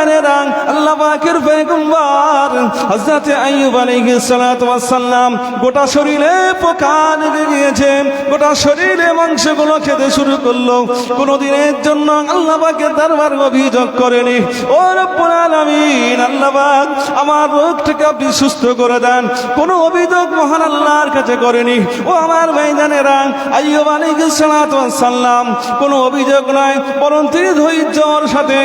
ভাইজানেরা, আল্লাহ পাকের পয়গম্বর হযরত আইয়ুব আলাইহিস সালাতু ওয়াস সালাম গোটা শরীরে পোকা লেগে গিয়েছে, গোটা শরীরে মাংসগুলো খেতে শুরু করলো। কোনদিনের জন্য আল্লাহ পাকের দরবার অভিযোগ করেনি, ও রব্বুল আলামিন আল্লাহ পাক আমার রোগটাকে আপনি সুস্থ করে দেন, কোনো অভিযোগ মহান আল্লাহর কাছে করেনি। ও আমার ভাইজানেরা, আইয়ুব আলাইহিস সালাতু ওয়াস সালাম কোনো অভিযোগ নয়, বরং তিনি ধৈর্যের সাথে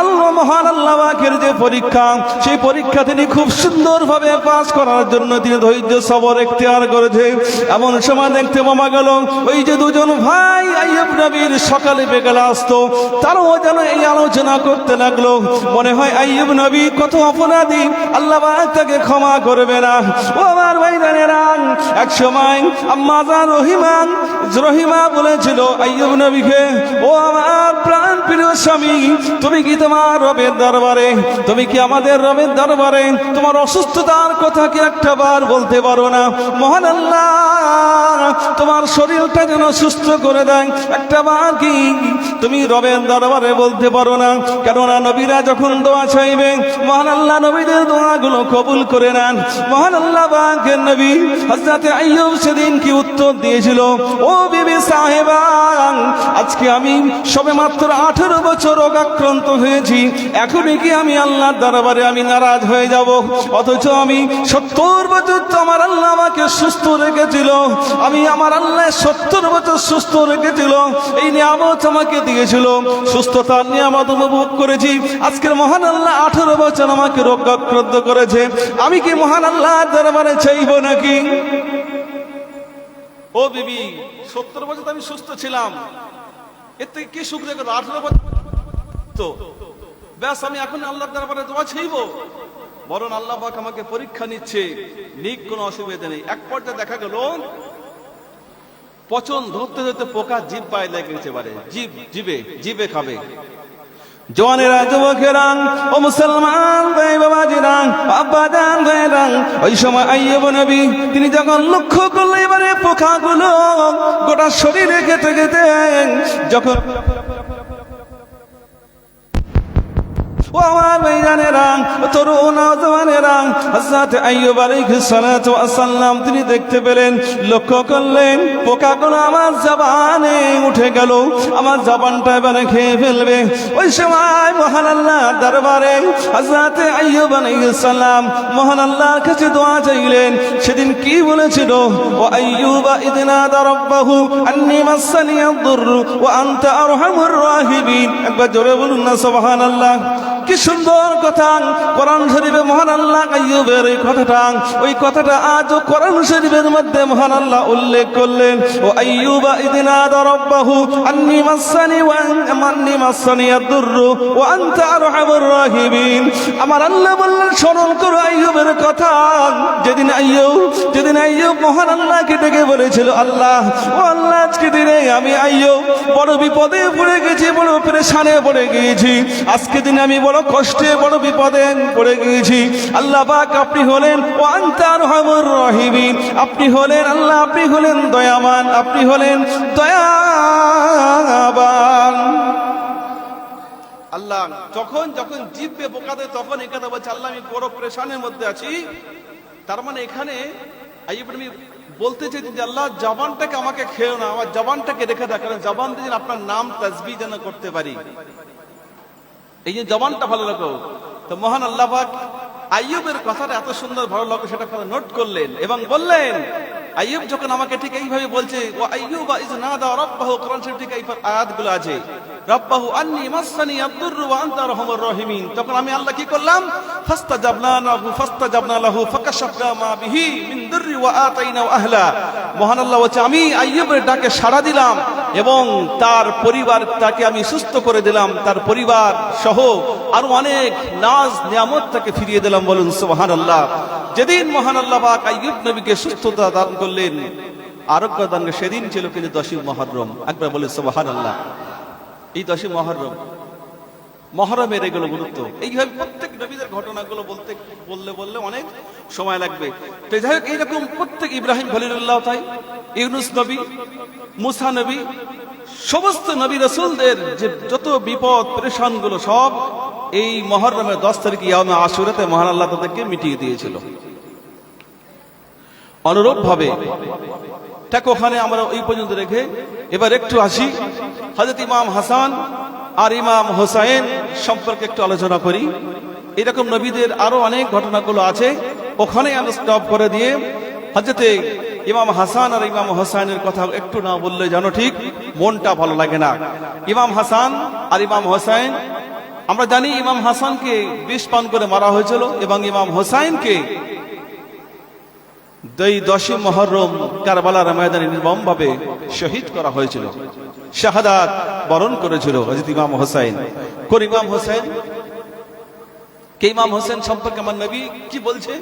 আল্লাহ মহান আল্লাহ পাকের যে পরীক্ষা, সেই পরীক্ষা তিনি খুব সুন্দরভাবে পাস করার জন্য তিনি ধৈর্য সবর ইখতিয়ার করেছে। এমন সময় দেখতে পাওয়া গেল ওই যে দুজন ভাই আইয়ুব নবীর সকালে বিকেলে আসতো, তারাও যেন এই আলোচনা করতে লাগলো, মনে হয় আইয়ুব নবী কত অপরাধী, আল্লাহ পাক তাকে ক্ষমা করবে না। ও আমার ভাইজানেরা, এক সময় আম্মা জান রহিমা বলেছিল আইয়ুব নবীকে, ও আমার প্রাণ প্রিয় স্বামী, তুমি কি তোমার রবের দরবারে, তুমি কি আমাদের রবের দরবারে তোমার অসুস্থতার কথা কি একটা বার বলতে পারো না? মহান আল্লাহ তোমার শরীরটা যেন সুস্থ করে দেয়, একটা বার কি তুমি রবের দরবারে বলতে পারো না? কেননা নবীরা যখন দোয়া চাইবে মহান আল্লাহ নবীদের দোয়াগুলো কবুল করে নেন। মহান আল্লাহ পাকের নবী হযরত আইয়ুব সেদিন কি উত্তর দিয়েছিল, ও বিবি সাহেবা, আজকে আমি সবে মাত্র 18 বছর রোগাক্রান্ত হয়েছি, এখনই কি আমি আল্লাহর দরবারে আমি নারাজ হয়ে যাব? অথচ আমি 70 বছর তো আমার আল্লাহ আমাকে সুস্থ রেখেছিল, আমি আমার আল্লাহ 70 বছর সুস্থ রেখেছিল, এই নিয়ামত আমাকে দিয়েছিল, সুস্থতার নিয়ামত উপভোগ করেছি। আজকের মহান আল্লাহ 18 বছর আমাকে রোগাক্রান্ত করেছে, আমি কি মহান আল্লাহর দরবারে চাইব নাকি? ও বিবি, 70 বছর আমি সুস্থ ছিলাম, এর থেকে কি সুখ রেখে 18 বছর তো ব্যাস আমি এখন আল্লাহর দরবারে দোয়া চাইব? বরং আল্লাহ পাক আমাকে পরীক্ষা নিচ্ছে, নিক কোনো অসুবিধা নেই। এক পর্যায়ে দেখা গেল পচন ধরতে ধরতে পোকা জিভ পায়ে লেগেছে, পারে জিভে খাবে। জওয়ানেরা, যুবকেরা, ও মুসলমান ভাই বাবাজিরা, আব্বাজান ভাইরা, ওই সময় আইয়ুব নবী তিনি যখন লক্ষ্য করলেন এবারে পোকাগুলো গোটা শরীরে খেতে খেতে যখন, ও আমার ভাইজানেরা, তরুণ নওজওয়ানেরা, হযরত আইয়ুব আলাইহিস সালাতু ওয়াস সালাম তিনি দেখতে পেলেন, লক্ষ্য করলেন পোকাগুলো আমার জবানে উঠে গেল, আমার জবানটা এবারে খেয়ে ফেলবে। ওই সময় মহান আল্লাহর দরবারে হযরত আইয়ুব আলাইহিস সালাম মহান আল্লাহর কাছে দোয়া চাইলেন। সেদিন কি বলেছিল, ও আইয়ুব ইদনাদা রাব্বাহু আন্নী মাসসানিয়াদ দুররু ওয়া আনতা আরহামুর রাহিমিন। একবার জোরে বলুন না সুবহানাল্লাহ। কি সুন্দর কথা! কোরআন শরীফে মহান আল্লাহ আইয়ুবের এই কথাটা, ওই কথাটা আজও কোরআন শরীফের মধ্যে মহান আল্লাহ উল্লেখ করলেন। ও আইয়ুবা ইদনাদা রাব্বাহু আন্নী মাসসানি আদ-দুররু ওয়া আনতা আরহামুর রাহিমিন। আমার আল্লাহ বললেন, স্মরণ করো আইয়ুবের কথা, যেদিন আইয়ুব মহান আল্লাহকে ডেকে বলেছিল, আল্লাহ, ও আল্লাহ, আজকে দিনে আমি আইয়ুব বড় বিপদে পড়ে গেছি, বড় পেরেশানে পড়ে গিয়েছি, আজকে দিনে আমি বড় কষ্টে বড় বিপদে পড়ে গিয়েছি। আল্লাহ পাক আপনি হলেন ওয়া আনতা আরহামুর রাহিমিন, আপনি হলেন আল্লাহ, আপনি হলেন দয়াবান, আপনি হলেন দয়াবান। আল্লাহ যখন জিভে পোকা দেয় তখন এই কথা বলছে, আল্লাহ আমি বড় পেরেশানের মধ্যে আছি। তার মানে এখানে আইয়ুব নবী বলতে চাইছেন যে আল্লাহ জবানটাকে আমাকে খেও না, আমার জবানটাকে রেখে দাও, কারণ জবান দিয়ে আপনার নাম তাসবিহ যেন করতে পারি, এই যে জবানটা ভালো লাগো। তো মহান আল্লাহ পাক আইয়ুবের কথাটা এত সুন্দর ভালো লাগলো, সেটা নোট করলেন এবং বললেন, আইয়ুব যখন আমাকে ঠিক এইভাবে বলছে, ও আইয়ুবা ইযনাদা রাব্বাহু, কোরআন শরীফ থেকে এই আয়াতগুলো আছে, রাব্বাহু আন্নী মাসসানি আদ-দুররু ওয়া আনতা আরহামুর রাহিমিন, তখন আমি আল্লাহ কি করলাম, ফাস্তাজাবনা লাহু ফাকাশাফনা মা বিহি মিন দুররি ওয়া আতাইনাহু আহলা। মহান আল্লাহ বলছে, আমি আইয়ুবের ডাকে সাড়া দিলাম এবং তার পরিবার তাকে আমি সুস্থ করে দিলাম, তার পরিবার সহ আরো অনেক নাজ নিয়ামত তাকে ফিরিয়ে দিলাম। বলুন সুবহানাল্লাহ। যেদিন মহান আল্লাহ পাক আইয়ুব নবীকে সুস্থতা দান করলেন, আরোগ্য দান, সেদিন ছিল কিন্তু 10ই মুহররম। একবার বলে সুবহানাল্লাহ। এই 10ই মুহররম মহরমের এগুলো গুরুত্ব। এইভাবে প্রত্যেক নবীদের ঘটনাগুলো বললে অনেক সময় লাগবে। তো যাই হোক, এইরকম প্রত্যেক ইব্রাহিম খলিলুল্লাহ, তাই ইউনুস নবী, মুসা নবী, সমস্ত নবী রাসূলদের যে যত বিপদ পেরেশান গুলো সব এই মহরমের 10 তারিখ ইয়ামে আশুরাতে মহান আল্লাহ তাদেরকে মিটিয়ে দিয়েছিল। অনুরূপ ভাবে ঠিক ওখানে আমরা ওই পর্যন্ত রেখে এবার একটু আসি হযরত ইমাম হাসান আর ইমাম হোসাইন সম্পর্কে একটু আলোচনা করি। এরকম নবীদের আরো অনেক ঘটনাগুলো আছে, ওখানে আমরা স্টপ করে দিয়ে হযরতে ইমাম হাসান আর ইমাম হোসাইনের কথা একটু না বললে যেন ঠিক মনটা ভালো লাগে না। ইমাম হাসান আর ইমাম হোসাইন, আমরা জানি ইমাম হাসানকে বিষ পান করে মারা হয়েছিল এবং ইমাম হোসাইনকে 10 মুহররম কারবালার ময়দানে নির্মমভাবে শহীদ করা হয়েছিল, শাহাদাত বরণ করেছিল হযরত ইমাম হোসাইন। কোন ইমাম হোসেন? কে ইমাম হোসেন সম্পর্কে আমার নবী কি বলছে?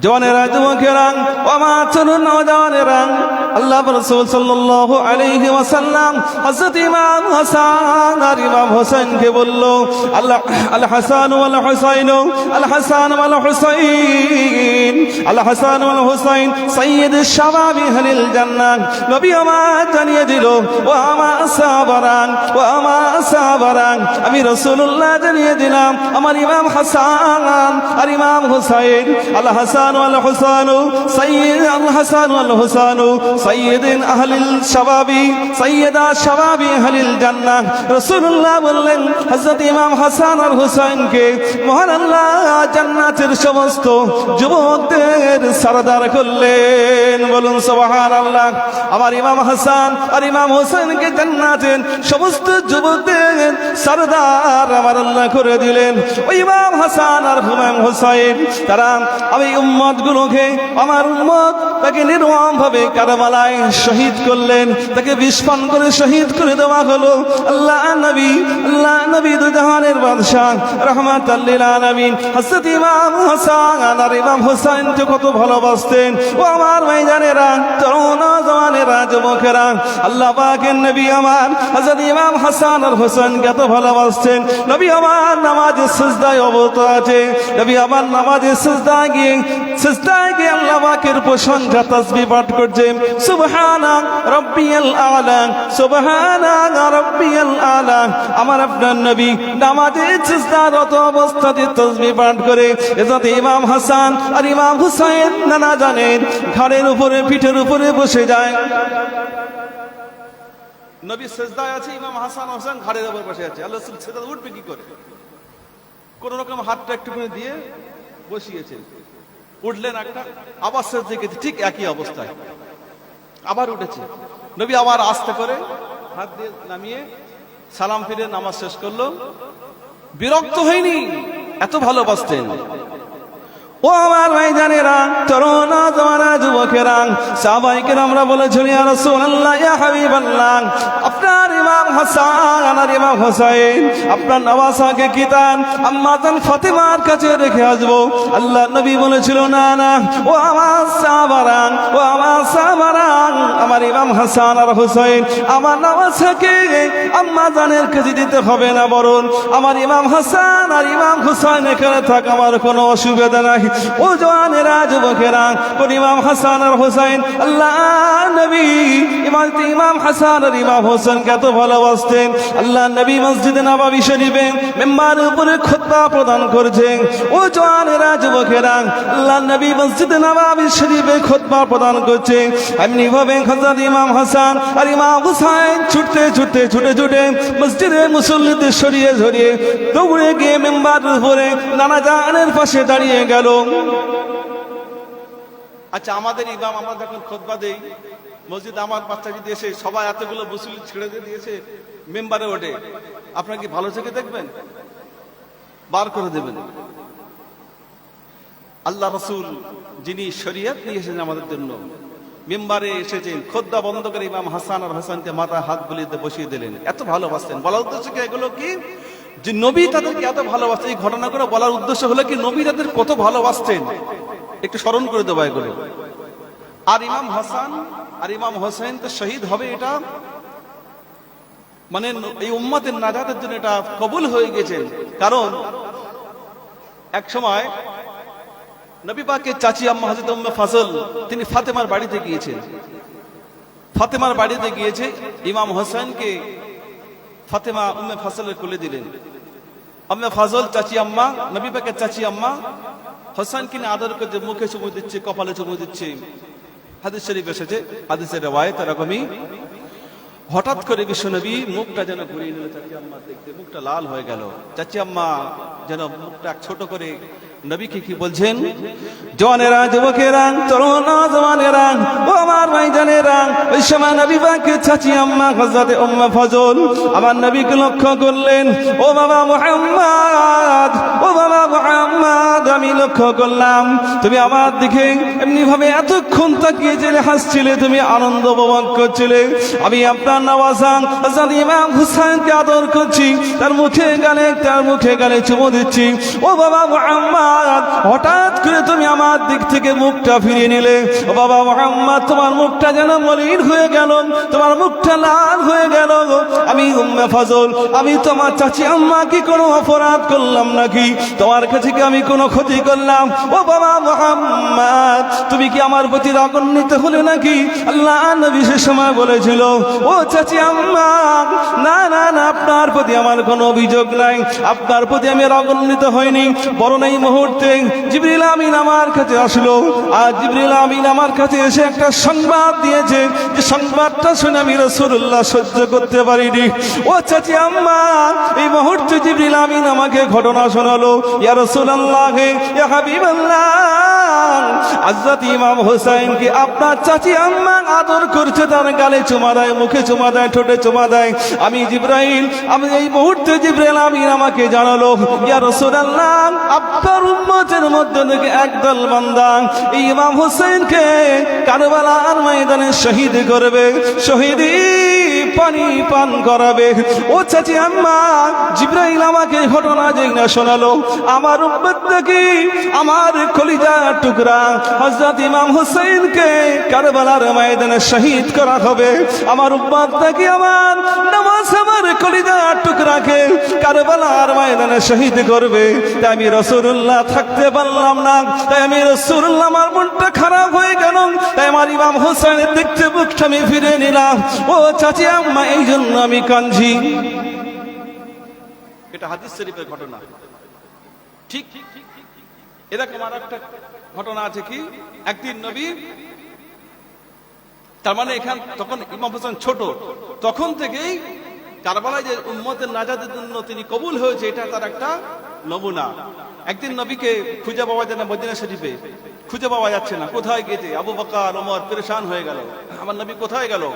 জওয়ানেরা, যুবকেরা, ওমা তরুণ নওজওয়ানেরা, আল্লাহ রাসূল সাল্লাল্লাহু আলাইহি ওয়াসাল্লাম হযরত ইমাম হাসান আর ইমাম হোসেনকে বলল, আল হাসান ওয়াল হুসাইন, আল হাসান ওয়াল হুসাইন, আল হাসান ওয়াল হুসাইন সাইয়্যিদুশ শাবাবি আহলিল জান্নাহ। নবী আমার জানিয়ে দিল, ও আমার সাহাবারা, ও আমার সাহাবারা, আমি রাসূলুল্লাহ জানিয়ে দিলাম আমার ইমাম হাসান আর ইমাম হুসাইন, আল হাসান ওয়াল হুসাইন সাইয়্যিদ, আল হাসান ওয়াল হুসাইন সাইয়্যিদিন আহলিল শাবাবি, সাইয়্যিদা শাবাবি আহলিল জান্নাহ। রাসূলুল্লাহ বললেন হযরত ইমাম হাসান আর হুসাইনকে মহান আল্লাহ জান্নাতের সমস্ত যুবকদের সরদার করলেন। বলুন সুবহানাল্লাহ। আমার ইমাম হাসান আর ইমাম হুসাইনকে জান্নাতের সমস্ত যুবকদের সরদার আমার আল্লাহ করে দিলেন। ওই ইমাম হাসান আর ইমাম হুসাইন তারা আমি উম্মত গুলোকে, আমার উম্মত তাকে নির্মম ভাবে কারবালায় শহীদ করলেন, তাকে বিষ পান করে শহীদ করে দেওয়া হলো। আল্লাহ নবী দুজাহানের বাদশাহ রাহমাতাল লিল আলামিন হযরত ইমাম হাসান আর ইমাম হোসেন কে কত ভালোবাসতেন। ও আমার ভাইজানেরা, তরুণ জওয়ানেরা, যুবকেরা, আল্লাহ পাকের নবী আমার হযরত ইমাম হাসান আর হোসেন কে এত ভালোবাসতেন। নবী আমার নামাজে সিজদায় অবনত আছে, নবী আমার নামাজে সিজদায় গিয়ে আল্লাহ পাকের প্রশংসা তাসবিহ পাঠ করছে, সুবহানা রাব্বিয়াল আলা, সুবহানা রাব্বিয়াল আলা। আমার আপনার নবী নামাজে সিজদারত অবস্থাতে তাসবিহ পাঠ করে। এতে ইমাম হাসান আর ইমাম হুসাইন নানা জানেন ঘাড়ের উপরে, পিঠের উপরে বসে যায়। নবী সিজদায় আছে, ইমাম হাসান হোসেন ঘাড়ের উপর বসে আছে। আল্লাহ রাসূল সিজদা উঠবে কি করে? কোন রকম হাতটা একটুখানি দিয়ে বসিয়েছে, উঠলেন একটা, আবার সিজদায় গেছে, ঠিক একই অবস্থায় আবার উঠেছে। নবী আবার আস্তে করে হাত দিয়ে নামিয়ে সালাম ফিরে নামাজ শেষ করলো। বিরক্ত হয়নি, এত ভালোবাসতেন। ও আমার ভাইজানেরা, তরুণ জওয়ানা, যুবকেরা, সাহাবায়ে কেরামরা বলেছেন, ইয়া রাসূলুল্লাহ, ইয়া হাবিবাল্লাহ, আপনার ইমাম হাসান আর ইমাম হোসেন আপনার নওয়াসাকে কিতান আম্মা জান ফাতেমার কাছে রেখে আসবো। আল্লাহ নবী বলেছিল, না না, ও আমার সাহাবারা, ও আমার সাহাবারা, আমার ইমাম হাসান আর হোসেন আমার নওয়াসাকে আম্মা জানের কাছে দিতে হবে না, বরং আমার ইমাম হাসান আর ইমাম হোসেন এখানে থাক, আমার কোনো অসুবিধা নাই। ও জওয়ানেরা, যুবকেরা, কোন ইমাম হাসান আর হোসেন আল্লাহ নবী ইমাম হাসান আর ইমাম হোসেনকে এত ভালোবাসতেন। আল্লাহ নবী মসজিদে নববী শরীফে মিম্বারের উপরে খুতবা প্রদান করছেন। ও জওয়ানেরা, যুবকেরা, আল্লাহ নবী মসজিদে নববী শরীফে খুতবা প্রদান করছেন। এমনি ভাবে হযরত ইমাম হাসান আর ইমাম হোসেন ছুটে মসজিদের মুসল্লিদের সরিয়ে দৌড়ে গিয়ে মিম্বারের উপরে নানা জানের পাশে দাঁড়িয়ে গেল। আচ্ছা, আমাদের ইমাম, আমরা যখন খুতবা দেই মসজিদ, আমার বাচ্চা যদি এসে সবাই এতগুলো মুসল্লি ছেড়ে দিয়েছে মেম্বারে ওঠে, আপনারা কি ভালো চোখে দেখবেন? বার করে দেবেন। আল্লাহ রাসূল যিনি শরীয়ত নিয়ে এসেছেন আমাদের জন্য, মেম্বারে এসেছেন, খুতবা বন্ধ করে ইমাম হাসান আর হোসেনকে মাথায় হাত বুলিয়ে বসিয়ে দিলেন। এত ভালোবাসতেন। বলার উদ্দেশ্য কি এগুলো কি? যে নবী তাদেরকে এত ভালোবাসতেন। এই ঘটনাগুলো বলার উদ্দেশ্য হলো কি, নবী তাদের কত ভালোবাসতেন একটু স্মরণ করে দেবো এগুলো। আর ইমাম হাসান আর ইমাম হোসেন তো শহীদ হবে, এটা মানে এই উম্মতের নাজাতের জন্য এটা কবুল হয়ে গেছে। কারণ এক সময় নবী পাকের চাচি আম্মা হযরত উম্মে ফজল তিনি ফাতেমার বাড়িতে গিয়েছেন। ফাতেমার বাড়িতে গিয়েছে, ইমাম হোসেনকে ফাতেমা উম্মে ফজলের কোলে দিলেন। উম্মে ফজল চাচি আম্মা, নবী পাকের চাচি আম্মা হোসেনকে নিয়ে আদর করে মুখে চুমু দিচ্ছে, কপালে চুমু দিচ্ছে। হাদিস শরীফ এসেছে, হাদিসের রিওয়ায়াত এরকমই। হঠাৎ করে বিশ্বনবী মুখটা যেন ঘুরিয়ে নিল, চাচি আম্মা দেখতে মুখটা লাল হয়ে গেল। চাচি আম্মা যেন মুখটা ছোট করে নবীকে কি বলছেন, জওয়ানেরা, যুবকেরা, তরুণ জওয়ানেরা, ও আমার ভাইজানেরা। ওই সময় নবী পাকের চাচি আম্মা হযরতে উম্মে ফজল আমার নবীকে লক্ষ্য করলেন, ও বাবা মুহাম্মদ, ও বাবা মুহাম্মদ, আমি লক্ষ্য করলাম তুমি আমার দিকে এমনি ভাবে এতক্ষণ তাকিয়েছিলে, হাসছিলে, তুমি আনন্দ উপভোগ করছিলে। আমি আপনার নওয়াজা হযরত ইমাম হুসাইনকে আদর করছি, তার মুখে গালে চুমু দিচ্ছি। ও বাবা মুহাম্মদ, হঠাৎ করে তুমি আমার দিক থেকে মুখটা ফিরিয়ে নিলে। ও বাবা মুহাম্মদ, তোমার মুখটা যেন মলিন হয়ে গেল, তোমার মুখটা লাল হয়ে গেল। আমি উম্মে ফজল, আমি তোমার চাচি আম্মা কি কোনো অপরাধ করলাম নাকি? তোমার কাছে কি আমি কোনো ক্ষতি করলাম? ও বাবা মুহাম্মদ, তুমি কি আমার প্রতি রাগান্বিত হলে নাকি? আল্লাহ নবী সে সময় বলেছিল, ও চাচি আম্মা, না না না, আপনার প্রতি আমার কোনো অভিযোগ নাই, আপনার প্রতি আমি রাগান্বিত হইনি। বরং এই মুহূর্তে জিবরিল আমিন আমার কাছে আসলো, আর জিবরিল আমিন আমার কাছে এসে একটা সংবাদ দিয়েছে, যে সংবাদটা শুনে আমি রাসূলুল্লাহ সহ্য করতে পারিনি। ও চাচি আম্মা, এই মুহূর্তে জিবরিল আমিন আমাকে ঘটনা শোনালো। ইয়া রাসূলুল্লাহ, ইয়া হাবিবাল্লাহ, হযরত ইমাম হোসেনকে আপনার চাচি আম্মা আদর করছে, তার গালে চুমা দেয়, মুখে চুমা দেয়, ঠোঁটে চুমা দেয়। আমি এই মুহূর্তে জিবরিল আমিন আমাকে জানালো, ইয়া রাসূলুল্লাহ, আপনার উম্মতের মধ্যে থেকে একদল বান্দা এই ইমাম হোসেনকে কারবালার ময়দানে শহীদ করবে, শহীদি পানি পান করাবে। ও চাচি আম্মা, জিবরাইল আমাকে ঘটনা যেগুলো শোনালো, আমার উম্মত থেকে আমার কলিজার টুকরা হযরত ইমাম হোসেনকে কারবালার ময়দানে শহীদ করা হবে। আমার উম্মত থেকে আমার নামাজ, আমার কলিজার টুকরাকে কারবালার ময়দানে শহীদ করবে। তাই আমি রাসূলুল্লাহ থাকতে পারলাম না, তাই আমি রাসূলুল্লাহ, আমার মনটা খারাপ হয়ে গেল, তাই আমার ইমাম হোসেনের দেখতে মুখটা আমি ফিরে নিলাম। ও চাচি আম্মা, এই জন্য আমি কাঁদছি। এটা হাদিস শরীফের ঘটনা। ঠিক এরকম আর একটা ঘটনা আছে কি, একদিন নবী, তার মানে এখান তখন ইমাম হোসেন ছোট, তখন থেকেই কারবালায় যে উম্মতের নাজাতের জন্য তিনি কবুল হয়েছে, এটা তার একটা নমুনা। একদিন নবীকে খুঁজে পাওয়া যায় না, মদিনা শরীফে খুঁজে পাওয়া যাচ্ছে না, কোথায় গেছে? আবু বকর ওমর পেরেশান হয়ে গেল, আমার নবী কোথায় গেল?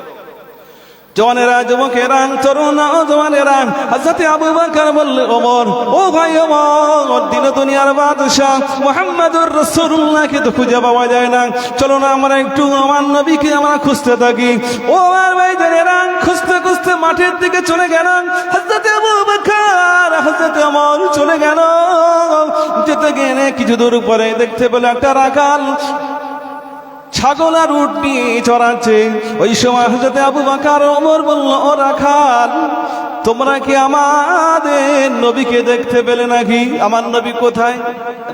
জওয়ানেরা, যুবকেরা, তরুণ জওয়ানেরা, হযরত আবু বকর বললেন, ওমর, ও ভাই ওমর, দিন দুনিয়ার বাদশা মুহাম্মদুর রাসূলুল্লাহকে তো খুঁজে পাওয়া যায় না, চলো না আমরা একটু আমার নবীকে আমরা খুঁজতে থাকি। ও আমার ভাইজানেরা, খুঁজতে খুঁজতে মাঠের দিকে চলে গেল হযরত আবু বকর, হযরত ওমর চলে গেল। যেতে গেলে কিছু দূর পরে দেখতে পেল একটা রাখাল ছাগল আর উট নিয়ে চড়াচ্ছে। ওই সময় হযরত আবু বকর ওমর বলল, ও রাখাল, তোমরা কি আমাদের নবীকে দেখতে পেলে নাকি? আমার নবী কোথায়?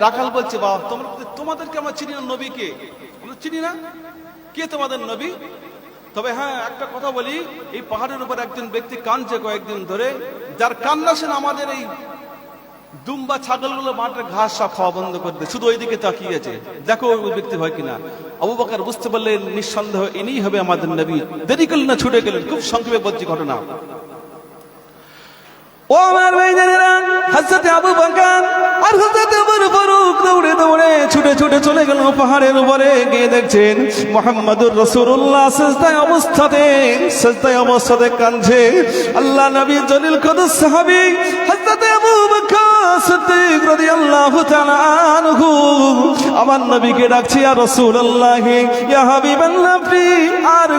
রাখাল বলছে, বাবা, তোমাদেরকে আমরা চিনি না, নবীকে আমরা চিনি না, কে তোমাদের নবী? তবে হ্যাঁ, একটা কথা বলি, এই পাহাড়ের উপর একজন ব্যক্তি কাঁদছে কয়েকদিন ধরে, যার কান্না শুনে আমাদের এই দুম্বা ছাগলগুলো মাঠের ঘাস সব খাওয়া বন্ধ করে দেয়, শুধু ওইদিকে তাকিয়ে আছে, দেখো ওই ব্যক্তি হয় কিনা। আবু বকর বুঝতে পারলেন নিঃসন্দেহ ইনিই হবে আমাদের নবী। দেরি করলেন না, ছুটে গেলেন। খুব সংক্ষেপে বলছি ঘটনা। ও আমার ভাইজানেরা, হযরত আবু বকর আর হযরত ওমর ফারুক দৌড়ে দৌড়ে ছুটে ছুটে চলে গেল পাহাড়ের উপরে। গিয়ে দেখছেন মুহাম্মদুর রাসূলুল্লাহ সিজদায় অবস্থাতে কাঁদছে। আল্লাহ নবী জলিল কদর সাহাবী হযরত আবু বকর সিদ্দিক রাদিয়াল্লাহু তাআলা আনহু আমার নবীকে ডাকছি, ইয়া রাসূলুল্লাহ, ইয়া হাবিবাল্লাহ, আপনি আর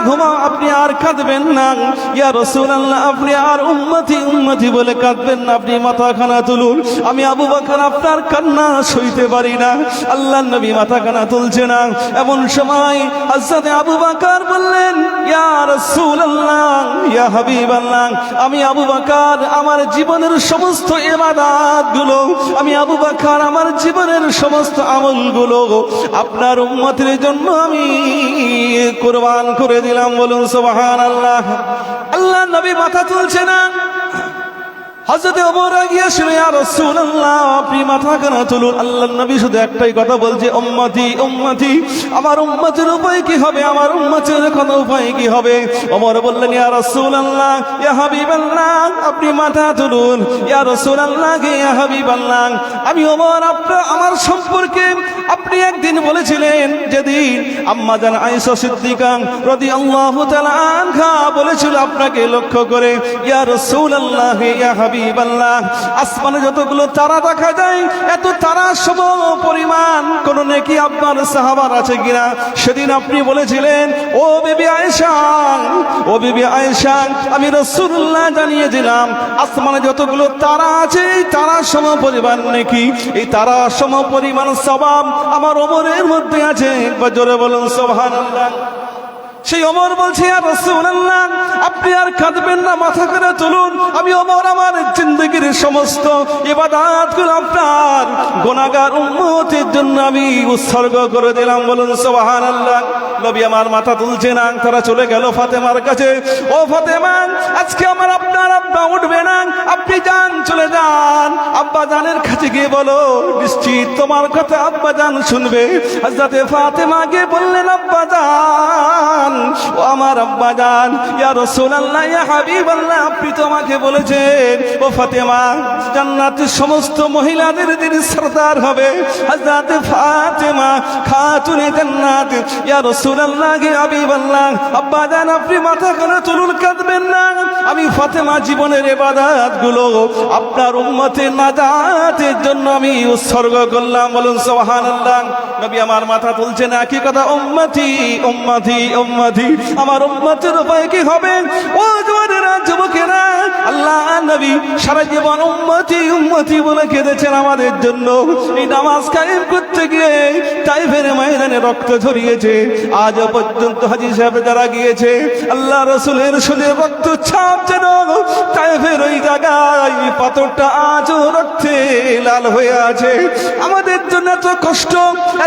আপনি আর কাঁদবেন না। ইয়া রাসূলুল্লাহ, আপনি আর উম্মতি উম্মতি বলে কাঁদবেন না, আপনি মাথাখানা তুলুন। আমি আবু বকর আপনার কান্না সইতে পারি না। আল্লাহর নবী মাথাখানা তুলছে না। এমন সময় হযরত আবু বকর বললেন, ইয়া রাসূলুল্লাহ, ইয়া হাবিবাল্লাহ, আমি আবু বকর আমার জীবনের সমস্ত ইবাদতগুলো, আমি আবু বকর আমার জীবনের সমস্ত আমলগুলো আপনার উম্মতের জন্য আমি কুরবান করে দিলাম। বলুন সুবহানাল্লাহ। আল্লাহর নবী মাথা তুলছে না। হযরত ওমর গিয়ে শুনে, ইয়া রাসূলুল্লাহ, আপনি মাথাখানা তুলুন। আল্লাহর নবী শুধু একটাই কথা বলছে, উম্মতি উম্মতি, আমার উম্মতের উপায় কি হবে, আমার উম্মতের কোন উপায় কি হবে। ওমর বললেন, ইয়া রাসূলুল্লাহ, ইয়া হাবিবাল্লাহ, আপনি মাথা তুলুন। ইয়া রাসূলুল্লাহ, ইয়া হাবিবাল্লাহ, আমি ওমর আমার সম্পর্কে আপনি একদিন বলেছিলেন, যেদিন আম্মা জান আয়েশা সিদ্দিকা রাদিয়াল্লাহু তাআলা আনহা বলেছিল আপনাকে লক্ষ্য করে, ইয়া রাসূলুল্লাহ, ইয়া হাবিবাল্লাহ, আসমানে যতগুলো তারা দেখা যায়, এত তারা সম পরিমাণ কোন নেকি আপনার সাহাবার আছে কিনা। সেদিন আপনি বলেছিলেন, ও বিবি আয়েশা, ও বিবি আয়েশা, আমি রাসূলুল্লাহ জানিয়ে দিলাম, আসমানে যতগুলো তারা আছে, এই তারা সম পরিমাণ নেকি, এই তারা সম পরিমাণ সওয়াব আমার ওমরের মধ্যে আছে। একবার জোরে বলুন সুবহানাল্লাহ। সেই ওমর বলছে, ইয়া রাসূলুল্লাহ, আপনি আর কাঁদবেন না, মাথা করে তুলুন। আমি ওমর আমার জিন্দেগীর সমস্ত ইবাদতগুলো আপনার গুনাহগার উম্মতের জন্য আমি উৎসর্গ করে দিলাম। বলুন সুবহানাল্লাহ। নবী আমার মাথা তুলছে না। তারা চলে গেল ফাতেমার কাছে। ও ফাতেমা, আজকে আমার আপনার আব্বা উঠবে না, আপনি যান, চলে যান। আব্বা জানের কাছে গিয়ে বলো, নিশ্চিত তোমার কথা আব্বা জান শুনবে। হযরতে ফাতেমা গিয়ে বললেন, আব্বা জান, ও আমার আব্বা জান, ইয়া রাসূলুল্লাহ, ইয়া হাবিবাল্লাহ, আপনি তো আমাকে বলেছেন, ও ফাতেমা, জান্নাতের সমস্ত মহিলাদের যিনি সরদার হবে, হযরত ফাতেমা খাতুনে জান্নাত। ইয়া রাসূলুল্লাহ, ইয়া হাবিবাল্লাহ, আব্বা জান, আপনি মাথা করে তুলুন, কাঁদবেন না। আমি ফাতেমা জীবনের ইবাদতগুলো আপনার উম্মতের নাজাতের জন্য আমি উৎসর্গ করলাম। বলুন সুবহানাল্লাহ। নবী আমার মাথা তুলছে না। কি কথা, উম্মতি উম্মতি উম্মতি, আমার উম্মতের উপায় কি হবে। ও জওয়ানেরা, যুবকেরা, আল্লাহ নবী সারা জীবন উম্মতি উম্মতি বলে কেঁদেছেন আমাদের জন্য। এই নামাজ কায়েম করতে গিয়ে তাইফের ময়দানে রক্ত ঝরিয়েছে। আজ পর্যন্ত হাজী সাহেব যারা গিয়েছে, আল্লাহ রাসূলের শরীরে রক্ত ছাপ যেন তাইফের ওই জায়গায় পাথরটা আজও রক্তে লাল হয়ে আছে। আমাদের জন্য এত কষ্ট,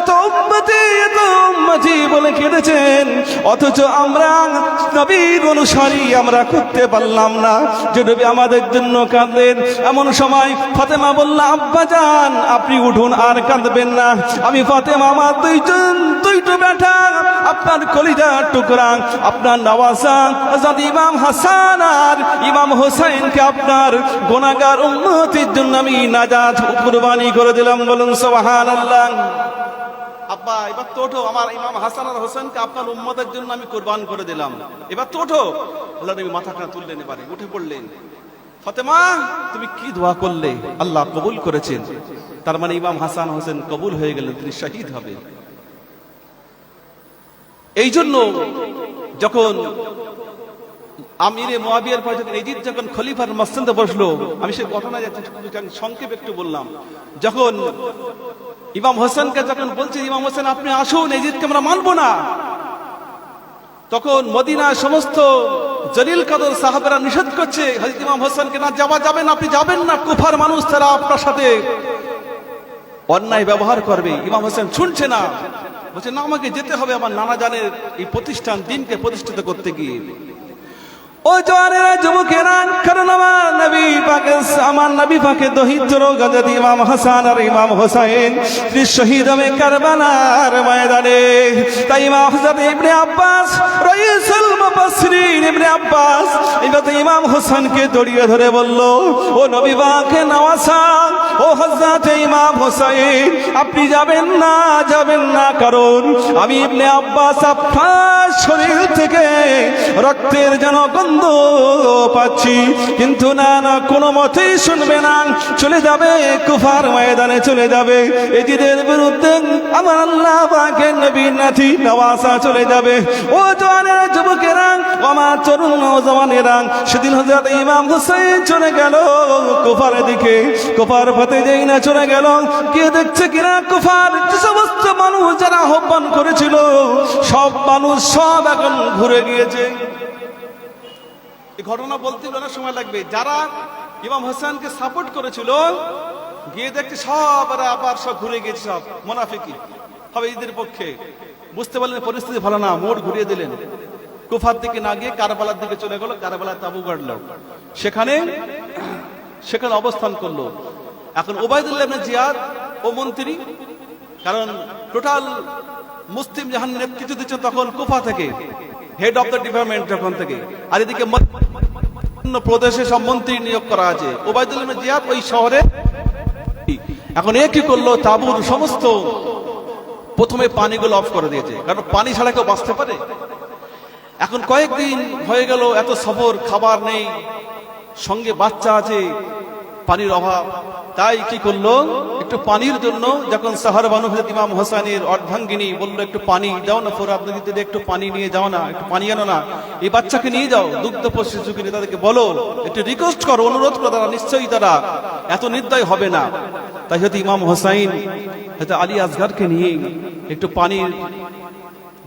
এত উম্মতি বলে কেঁদেছেন, অথচ আমরা নবীর অনুসারী আমরা করতে পারলাম না যে নবী আমাদের জন্য কাঁদেন। এমন সময় ফাতেমা বলল, আব্বা জান, আপনি উঠুন, আর কাঁদবেন না। আমি ফাতেমা আমার দুইটো বেটা, আপনার কলিজার টুকরা, আপনার নওয়াজা হযরত ইমাম হাসান আর ইমাম হোসেনকে আপনার গুনাহগার উম্মতের জন্য আমি নাজাত কুরবানি করে দিলাম। বলুন সুবহানাল্লাহ। আব্বা, এবার তো ওঠো, আমার ইমাম হাসান আর হোসেনকে আপনার উম্মতের জন্য আমি কুরবান করে দিলাম, এবার তো ওঠো। আল্লাহ নবী মাথাখানা তুললেন, এবারে উঠে পড়লেন। ফাতেমা, তুমি কি দোয়া করলে, আল্লাহ কবুল করেছেন। তার মানে ইমাম হাসান হোসেন কবুল হয়ে গেলেন, তিনি শহীদ হবে। এই জন্য যখন আমিরে মুয়াবিয়ার পর যখন ইয়াজিদ যখন খলিফার মসনদে বসলো, আমি সেই ঘটনা সংক্ষেপে একটু বললাম। যখন ইমাম হোসেনকে যখন বলছে, ইমাম হোসেন আপনি আসুন, ইয়াজিদকে আমরা মানবো না, তখন মদিনার সমস্ত জলিল কদর সাহাবারা নিষেধ করছে হযরত ইমাম হোসেনকে, না যাওয়া যাবে না, আপনি যাবেন না, কুফার মানুষ, তারা আপনার সাথে অন্যায় ব্যবহার করবে। ইমাম হোসেন শুনছে না, বলছে না, আমাকে যেতে হবে আমার নানা জানের এই প্রতিষ্ঠান দিনকে প্রতিষ্ঠিত করতে গিয়ে। ও জওয়ানেরা, যুবকেরা, কারণ আমার নবী পাকের দহিত্র হযরত ইমাম হাসান আর ইমাম হোসেন শহীদ হবে কারবালার ময়দানে। তাই হযরত ইবনে আব্বাস, রাইসুল মুফাসসিরিন ইবনে আব্বাস ইমাম হোসেনকে জড়িয়ে ধরে বলল, ও নবী পাকের নওয়াজা, ও হযরত ইমাম হোসেন, আপনি যাবেন না, কারণ আমি ইবনে আব্বাস আপনার শরীর থেকে রক্তের যেন গন্ধ পাচ্ছি, কিন্তু না না কোনো মতেই শুনবে না, চলে যাবে কুফার ময়দানে চলে যাবে। এজিদের বিরুদ্ধে আমার আল্লাহ পাকের নবীর নাতি নওয়াসা চলে যাবে। ও জওয়ানেরা, যুবকেরা, আমার তরুণ নওজওয়ানেরা, সেদিন হযরত ইমাম হুসাইন চলে গেল কুফার দিকে। কুফার পথে যেই না চলে গেল, কে দেখছে কিনা কুফার যে সমস্ত মানুষ যারা আহ্বান করেছিল সব মানুষ সব এখন ঘুরে গিয়েছে। এই ঘটনা বলতে অনেক সময় লাগবে। যারা ইমাম হোসেনকে সাপোর্ট করেছিল গিয়ে দেখছে সব আবার সব ঘুরে গিয়েছে, সব মুনাফিকি হবে ঈদের পক্ষে। বুঝতে পারলেন পরিস্থিতি ভালো না, মোড় ঘুরিয়ে দিলেন। কুফার দিকে না গিয়ে কারবালার দিকে চলে গেল, কারবালায় তাবু গাড়ল, সেখানে অবস্থান করলো। এখন ওবায়দুল্লাহ ইবনে জিয়াদ ও মন্ত্রী, কারণ টোটাল মুসলিম জাহান নেতৃত্ব দিচ্ছে তখন কুফা থেকে, হেড অফ দ্য ডিপার্টমেন্ট যখন থেকে, আর এদিকে প্রদেশে সব মন্ত্রী নিয়োগ করা আছে। ওবায়দুল্লাহ ইবনে জিয়াদ ওই শহরে। এখন এ কি করলো, তাবুর সমস্ত প্রথমে পানিগুলো অফ করে দিয়েছে, কারণ পানি ছাড়া কেউ বাঁচতে পারে। এখন কয়েকদিন হয়ে গেল, এত সফর, খাবার নেই, সঙ্গে বাচ্চা আছে, পানির অভাব। তাই কি করলো, একটু পানির জন্য যখন সাহার বানু হযরত ইমাম হোসেনের অর্ধাঙ্গিনী বললো একটু পানি দাও না, ফোরাব নদীতে একটু পানি নিয়ে যাও না, একটু পানি আনো না, এই বাচ্চাকে নিয়ে যাও, দুগ্ধ শিশুকে নিয়ে তাদেরকে বলো, একটু রিকোয়েস্ট করো, অনুরোধ করো, তারা নিশ্চয়ই তারা এত নির্দয় হবে না। তাই হয়তো ইমাম হোসাইন হয়তো আলী আসগারকে নিয়ে একটু পানির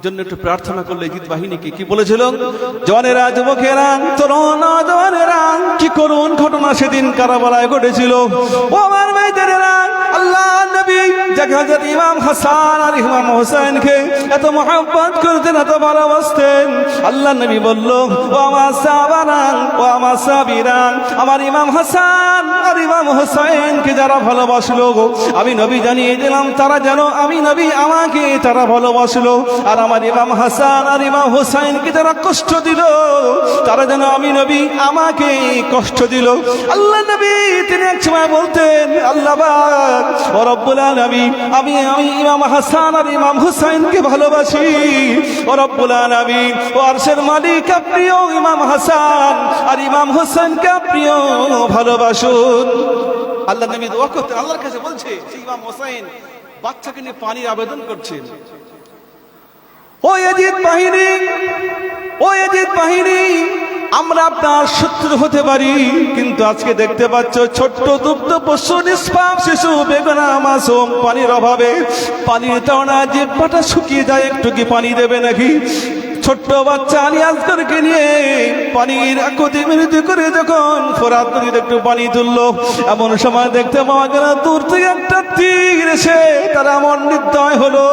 জন্য একটু প্রার্থনা করলে জিত বাহিনীকে কি বলেছিল, জওয়ানেরা, যুবকেরা, তরুণ জওয়ানেরা, কি করুন ঘটনা সেদিন কারবালায় ঘটেছিল। ও আমার ভাইদেরা, আল্লাহ নবী যাকে হযরত ইমাম হাসান আর ইমাম হোসেনকে এত মহব্বত করতেন, এত ভালোবাসতেন, আল্লাহ নবী বলল, ও আমার সাহাবারা, ও আমার সাহাবীরা, আমার ইমাম হাসান আর ইমাম হোসেনকে যারা ভালোবাসলো আমি নবী জানিয়ে দিলাম, তারা যেন আমি নবী আমাকে তারা ভালোবাসলো, আর আমার ইমাম হাসান আর ইমাম হোসেনকে যারা কষ্ট দিল তারা যেন আমি নবী আমাকে কষ্ট দিল। আল্লাহ নবী তিনি এক সময় বলতেন, আল্লাহ পাক ও রব্বুল আলামিন, আমি ইমাম হাসান আর ইমাম হোসেনকে ভালোবাসি। ও রব্বুল আলামিন, ও আরশের মালিক, আপনিও ইমাম হাসান আর ইমাম হোসেনকে আপনিও ভালোবাসুন। আল্লাহ নবী দোয়া করতেন, আল্লাহর কাছে বলছে ইমাম হোসেন বাচ্চাকে নিয়ে পানির আবেদন করছেন। ও ইয়াজিদ বাহিনী, আমরা আপনার শত্রু হতে পারি, কিন্তু আজকে দেখতে পাচ্ছ ছোট্ট দুগ্ধ পশু, নিষ্পাপ শিশু, বেগুনা মাসুম পানির অভাবে পানির তাড়না জিহ্বাটা শুকিয়ে যায়, একটু কি পানি দেবে নাকি? ছোট্ট বাচ্চা আলী আসগরকে নিয়ে পানির আকুতি মিনতি করে যখন ফোরাত নদীতে একটু পানি তুললো, এমন সময় দেখতে পাওয়া গেল দূর থেকে একটা তীর এসে তারা এমন নির্দয় হলো।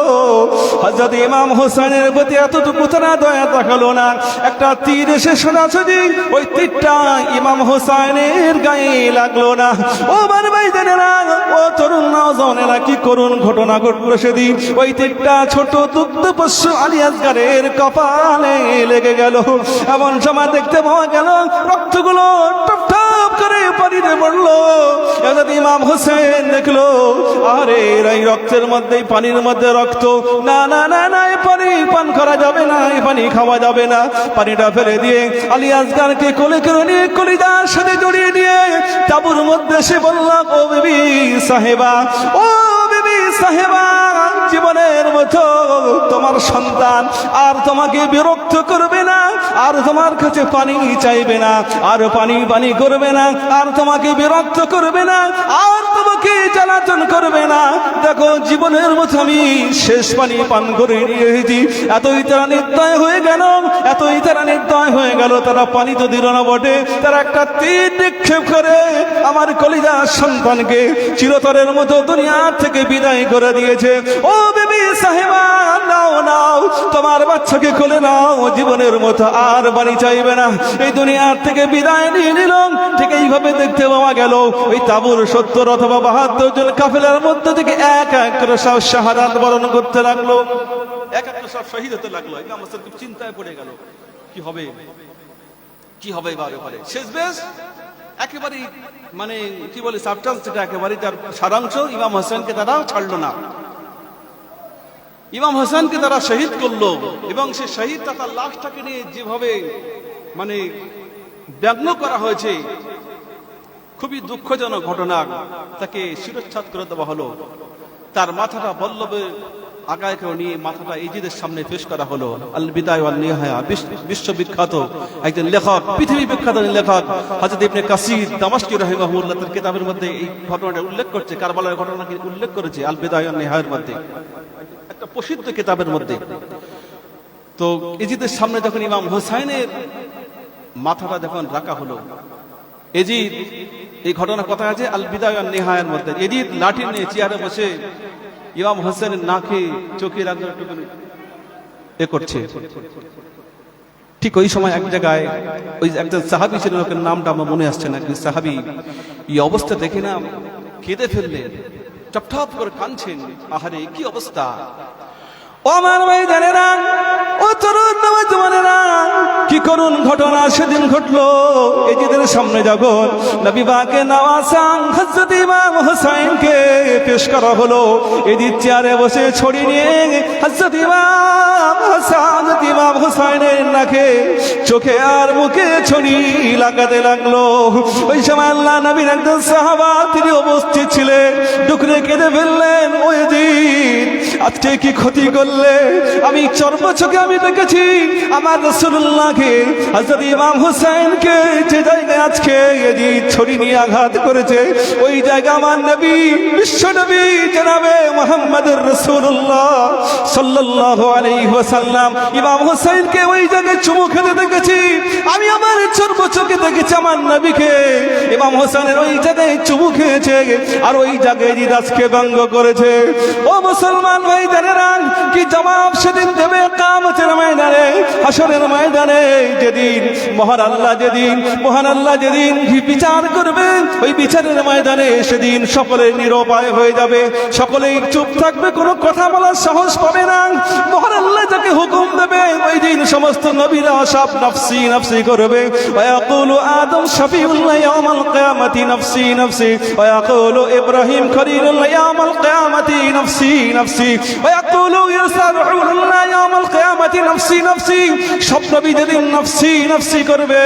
হযরত ইমাম হোসেনের প্রতি এতটুকু তারা দয়া দেখালো না, একটা তীর এসে সোজাসুজি ওই তীরটা ইমাম হোসেনের গায়ে লাগলো না। ও আমার ভাইজানেরা, ও তরুণ নওজওয়ানেরা, কি করুন ঘটনা ঘটলো সেদিন। ওই তীরটা ছোট দুগ্ধ পশু আলী আসগরের কপালে লেগে গেল। এমন সময় দেখতে পাওয়া গেল রক্তগুলো টপ টপ করে পানিতে পড়লো। ইমাম হোসেন দেখলো, আরে এই রক্তের মধ্যে, পানির মধ্যে রক্ত, না না না না, এই পানি পান করা যাবে না, এই পানি খাওয়া যাবে না। পানিটা ফেলে দিয়ে আলী আসগরকে কোলে করে নিয়ে কলিজার সাথে জড়িয়ে দিয়ে তাঁবুর মধ্যে সে বলল, ও বিবি সাহেবা, ও বিবি সাহেবা, জীবনের মতো তোমার সন্তান আর তোমাকে বিরক্ত করবে না, আর তোমার কাছে পানি চাইবে না, আর পানি করবে না, আর তোমাকে বিরক্ত করবে না, আর তোমাকে জ্বালাতন করবে না। দেখো জীবনের মতো আমি শেষ পানি পান করে নিয়েছি। এতই তারা নির্দয় হয়ে গেল, তারা পানি তো দিল না বটে, তারা একটা তীর নিক্ষেপ করে আমার কলিজার সন্তানকে চিরতরের মতো দুনিয়া থেকে বিদায় করে দিয়েছে। ও বিবি সাহেবা, নাও তোমার বাচ্চাকে কোলে নাও, জীবনের মতো আর বাড়ি চাইবে না, এই দুনিয়ার থেকে বিদায় নিয়ে নিল। ঠিক এইভাবে দেখতে পাওয়া গেল ওই তাঁবুর 70 অথবা 72 জন কাফেলার মধ্যে থেকে এক এক করে সব শাহাদাত বরণ করতে লাগলো, এক এক করে সব শহীদ হতে লাগলো। ইমাম হোসেন খুব চিন্তায় পড়ে গেল, কি হবে এবারে শেষ বেশ একেবারে, মানে কি বলে সাবস্টেন্স, যেটা একেবারে তার সারাংশ, ইমাম হোসেনকে তারা ছাড়লো না। ইমাম হোসেনকে তারা শহীদ করলো, এবং সে শহীদটা তার লাশটাকে নিয়ে যেভাবে মানে ব্যঙ্গ করা হয়েছে। খুবই দুঃখজনক ঘটনা, তাকে শিরচ্ছাদ করে দেওয়া হলো। তার মাথাটা বল্লভে আগায় করে নিয়ে মাথাটা ইজিদের সামনে পেশ করা হলো। আল বিদায় ওয়াল নিহায়া, বিশ্ববিখ্যাত একজন লেখক, পৃথিবী বিখ্যাত লেখক হযরত ইবনে কাসির দামাশকি রাহিমাহুল্লাহ তার কিতাবের মধ্যে এই ঘটনাটা উল্লেখ করছে, কারবালার ঘটনাকে উল্লেখ করেছে আল বিদায় ওয়াল নিহায়ার মধ্যে, একটা প্রসিদ্ধ কিতাবের মধ্যে। তো ইজিদের সামনে যখন ইমাম হোসাইনের মাথাটা যখন রাখা হলো, এজিদ, এই ঘটনা কথা আছে আল বিদায় ওয়ান নিহায়ার মধ্যে, এজিদ লাঠি নিয়ে চেয়ারে বসে ইমাম হোসেনের নাকে চোখে এ করছে। ঠিক ওই সময় এক জায়গায় ওই একজন সাহাবী ছিলেন, লোকের নামটা আমার মনে আসছে না, একজন সাহাবী এই অবস্থা দেখে না কেঁদে ফেললেন, টপটপ করে কাঁদছেন। আহারে কি অবস্থা! ও আমার ভাই জানেরা, ও তরুণ নওজওয়ানেরা, কি করুন ঘটনা সেদিন ঘটলো। এজিদের সামনে যখন নবী পাকের নওয়াসান হযরত ইমাম হোসেনকে পেশ করা হলো, এজিদ চেয়ারে বসে ছড়ি নিয়ে হযরত ইমাম হাসান, ইমাম হোসেনের নাকে, চোখে আর মুখে ছড়ি লাগাতে লাগলো। ওই সময় আল্লাহ নবীর একজন সাহাবা তিনি উপস্থিত ছিলেন, ডুকরে কেঁদে ফেললেন, ও এজিদ আজকে কি ক্ষতি করলে? আমি চর্মচোখে আমি দেখেছি আমার রাসূলুল্লাহকে, হযরত ইমাম হোসেনকে যে জায়গায় আজকে এজিদ ছড়ি নিয়ে আঘাত করেছে, ওই জায়গা আমার নবী, বিশ্ব নবী জনাবে মুহাম্মদুর রাসূলুল্লাহ সাল্লাল্লাহু আলাইহি ওয়াসাল্লাম ইমাম হোসেনকে ওই জায়গায় চুমু খেতে দেখেছি। আমি আমার চর্মচোখে দেখেছি আমার নবীকে ইমাম হোসেনের ওই জায়গায় চুমু খেয়েছে, আর ওই জায়গায় এজিদ আজকে ব্যঙ্গ করেছে। ও মুসলমান ভাই জানেরা, কি জবাব সেদিন দেবে কিয়ামতের ময়দানে, হাসরের ময়দানে, যেদিন মহান আল্লাহ যেদিন বিচার করবেন, ওই বিচারের ময়দানে সেদিন সকলে নিরুপায় হয়ে যাবে, সকলেই চুপ থাকবে, কোনো কথা বলার সাহস পাবে না। মহান আল্লাহ যাকে হুকুম দেবে, ওই দিন সমস্ত নবীরা সব নফসি নফসি করবে। ওয়ায়াকুলু আদম শফিউল্লাহ ইয়াউমাল কিয়ামাতি নফসি নফসি, ওয়ায়াকুলু ইব্রাহিম খলিলুল্লাহ ইয়াউমাল কিয়ামাতি নফসি নফসি, ওয়ায়াকুলু ঈসা রূহুল্লাহ ইয়াউমাল কিয়ামাতি নফসি নফসি। সব নবী যেদিন নফসি নফসি করবে,